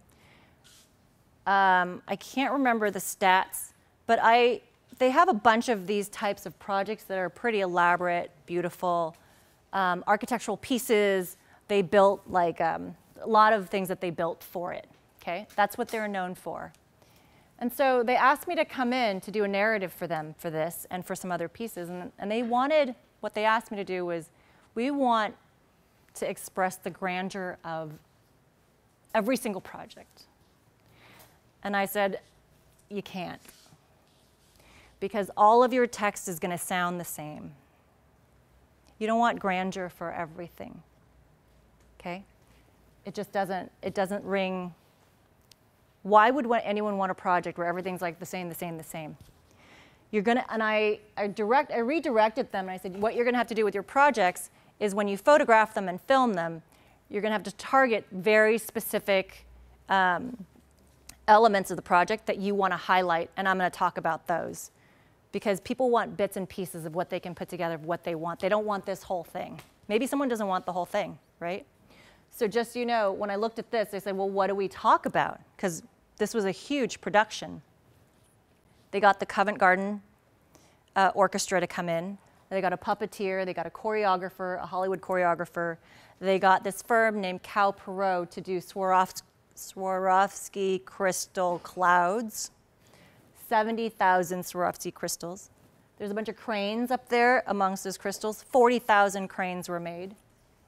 I can't remember the stats, but they have a bunch of these types of projects that are pretty elaborate, beautiful, architectural pieces. They built like a lot of things that they built for it. Okay, that's what they're known for. And so they asked me to come in to do a narrative for them for this and for some other pieces. And they wanted, what they asked me to do was, we want to express the grandeur of every single project. And I said, you can't. Because all of your text is going to sound the same. You don't want grandeur for everything. Okay? It just doesn't ring. Why would anyone want a project where everything's like the same, the same, the same? You're gonna, and I redirected them and I said, what you're gonna have to do with your projects is when you photograph them and film them, you're gonna have to target very specific elements of the project that you wanna highlight, and I'm gonna talk about those. Because people want bits and pieces of what they can put together, of what they want. They don't want this whole thing. Maybe someone doesn't want the whole thing, right? So just so you know, when I looked at this, I said, well, what do we talk about? Because this was a huge production. They got the Covent Garden Orchestra to come in. They got a puppeteer. They got a choreographer, a Hollywood choreographer. They got this firm named Cal Perot to do Swarovski crystal clouds. 70,000 Swarovski crystals. There's a bunch of cranes up there amongst those crystals. 40,000 cranes were made.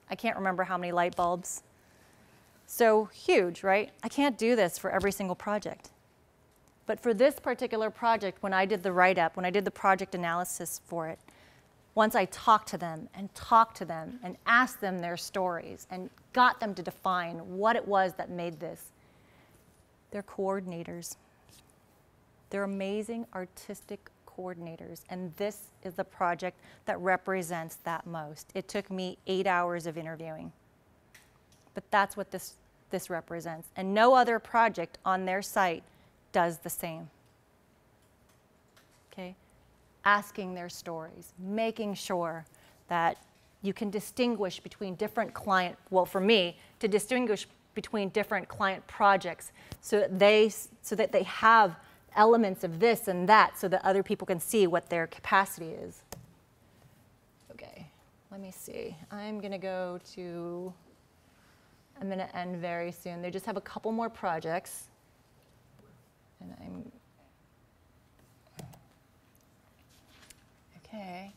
I can't remember how many light bulbs. So huge, right? I can't do this for every single project. But for this particular project, when I did the write-up, when I did the project analysis for it, once I talked to them and asked them their stories and got them to define what it was that made this, they're coordinators. They're amazing artistic coordinators, and this is the project that represents that most. It took me 8 hours of interviewing, but that's what this represents, and no other project on their site does the same. Okay? Asking their stories, making sure that you can distinguish between different client, well, for me, to distinguish between different client projects so that they have elements of this and that so that other people can see what their capacity is. Okay, let me see. I'm going to go to, I'm going to end very soon. They just have a couple more projects. And okay.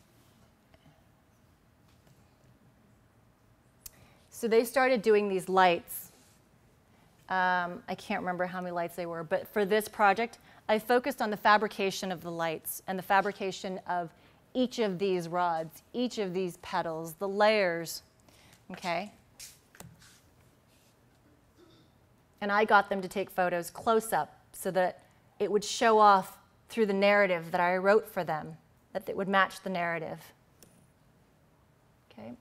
So they started doing these lights. I can't remember how many lights they were, but for this project, I focused on the fabrication of the lights and the fabrication of each of these rods, each of these petals, the layers, okay? And I got them to take photos close up so that it would show off through the narrative that I wrote for them, that it would match the narrative, okay?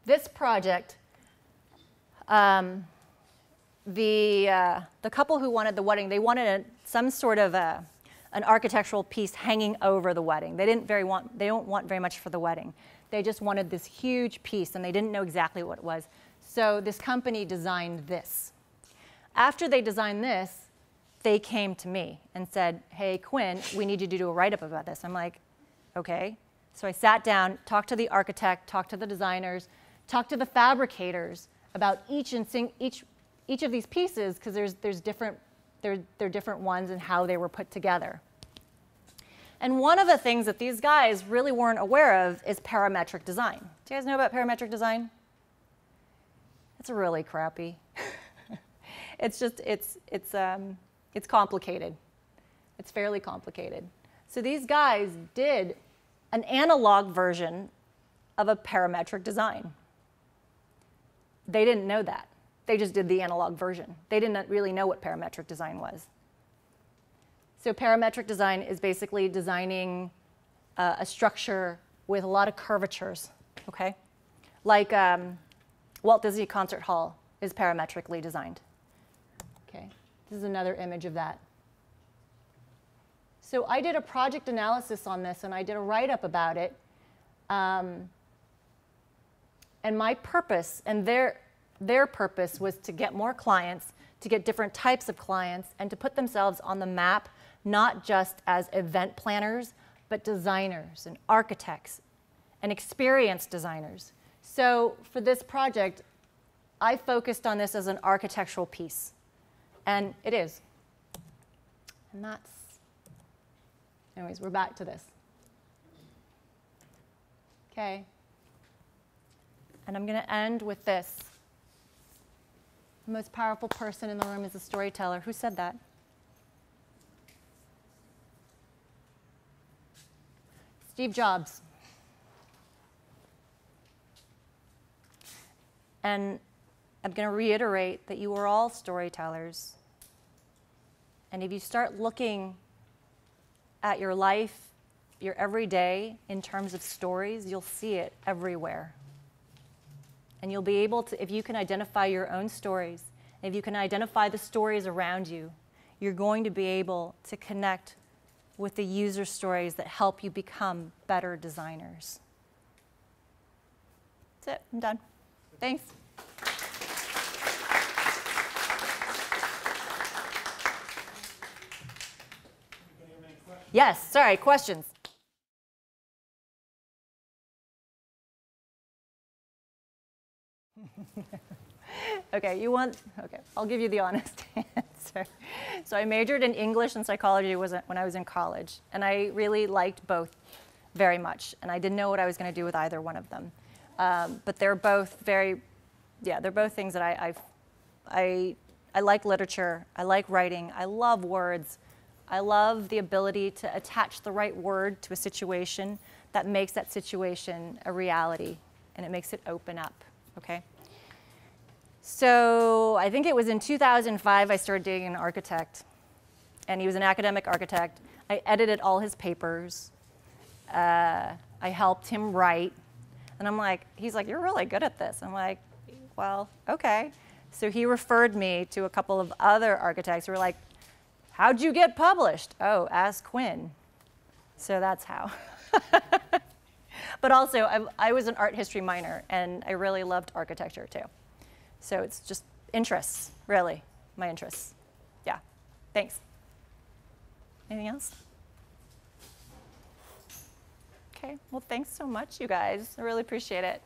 This project, the couple who wanted the wedding, they wanted some sort of an architectural piece hanging over the wedding. They don't want very much for the wedding. They just wanted this huge piece, and they didn't know exactly what it was. So this company designed this. After they designed this, they came to me and said, hey, Quynh, we need you to do a write-up about this. I'm like, okay. So I sat down, talked to the architect, talked to the designers, talked to the fabricators about each of these pieces, because they're different ones and how they were put together. And one of the things that these guys really weren't aware of is parametric design. Do you guys know about parametric design? It's really crappy. It's complicated. It's fairly complicated. So these guys did an analog version of a parametric design. They didn't know that. They just did the analog version. They didn't really know what parametric design was. So parametric design is basically designing a structure with a lot of curvatures, okay? Like Walt Disney Concert Hall is parametrically designed, okay? This is another image of that. So I did a project analysis on this, and I did a write-up about it. And my purpose and their purpose was to get more clients, to get different types of clients, and to put themselves on the map, not just as event planners, but designers and architects and experienced designers. So for this project, I focused on this as an architectural piece. And it is. And that's, anyways, we're back to this. Okay. And I'm going to end with this. The most powerful person in the room is a storyteller. Who said that? Steve Jobs. And I'm going to reiterate that you are all storytellers. And if you start looking at your life, your everyday, in terms of stories, you'll see it everywhere. And you'll be able to, if you can identify your own stories, if you can identify the stories around you, you're going to be able to connect with the user stories that help you become better designers. That's it. I'm done. Thanks. Yes, sorry, questions. Okay, I'll give you the honest answer. So I majored in English and psychology when I was in college, and I really liked both very much, and I didn't know what I was going to do with either one of them. But they're both they're both things that I like literature, I like writing, I love words. I love the ability to attach the right word to a situation that makes that situation a reality, and it makes it open up, okay? So I think it was in 2005 I started dating an architect, and he was an academic architect. I edited all his papers. I helped him write, and he's like, you're really good at this. I'm like, well, okay. So he referred me to a couple of other architects who were like, how'd you get published? Oh, ask Quynh. So that's how. But also, I was an art history minor, and I really loved architecture too. So it's just interests, really, my interests. Yeah, thanks. Anything else? Okay, well, thanks so much, you guys. I really appreciate it.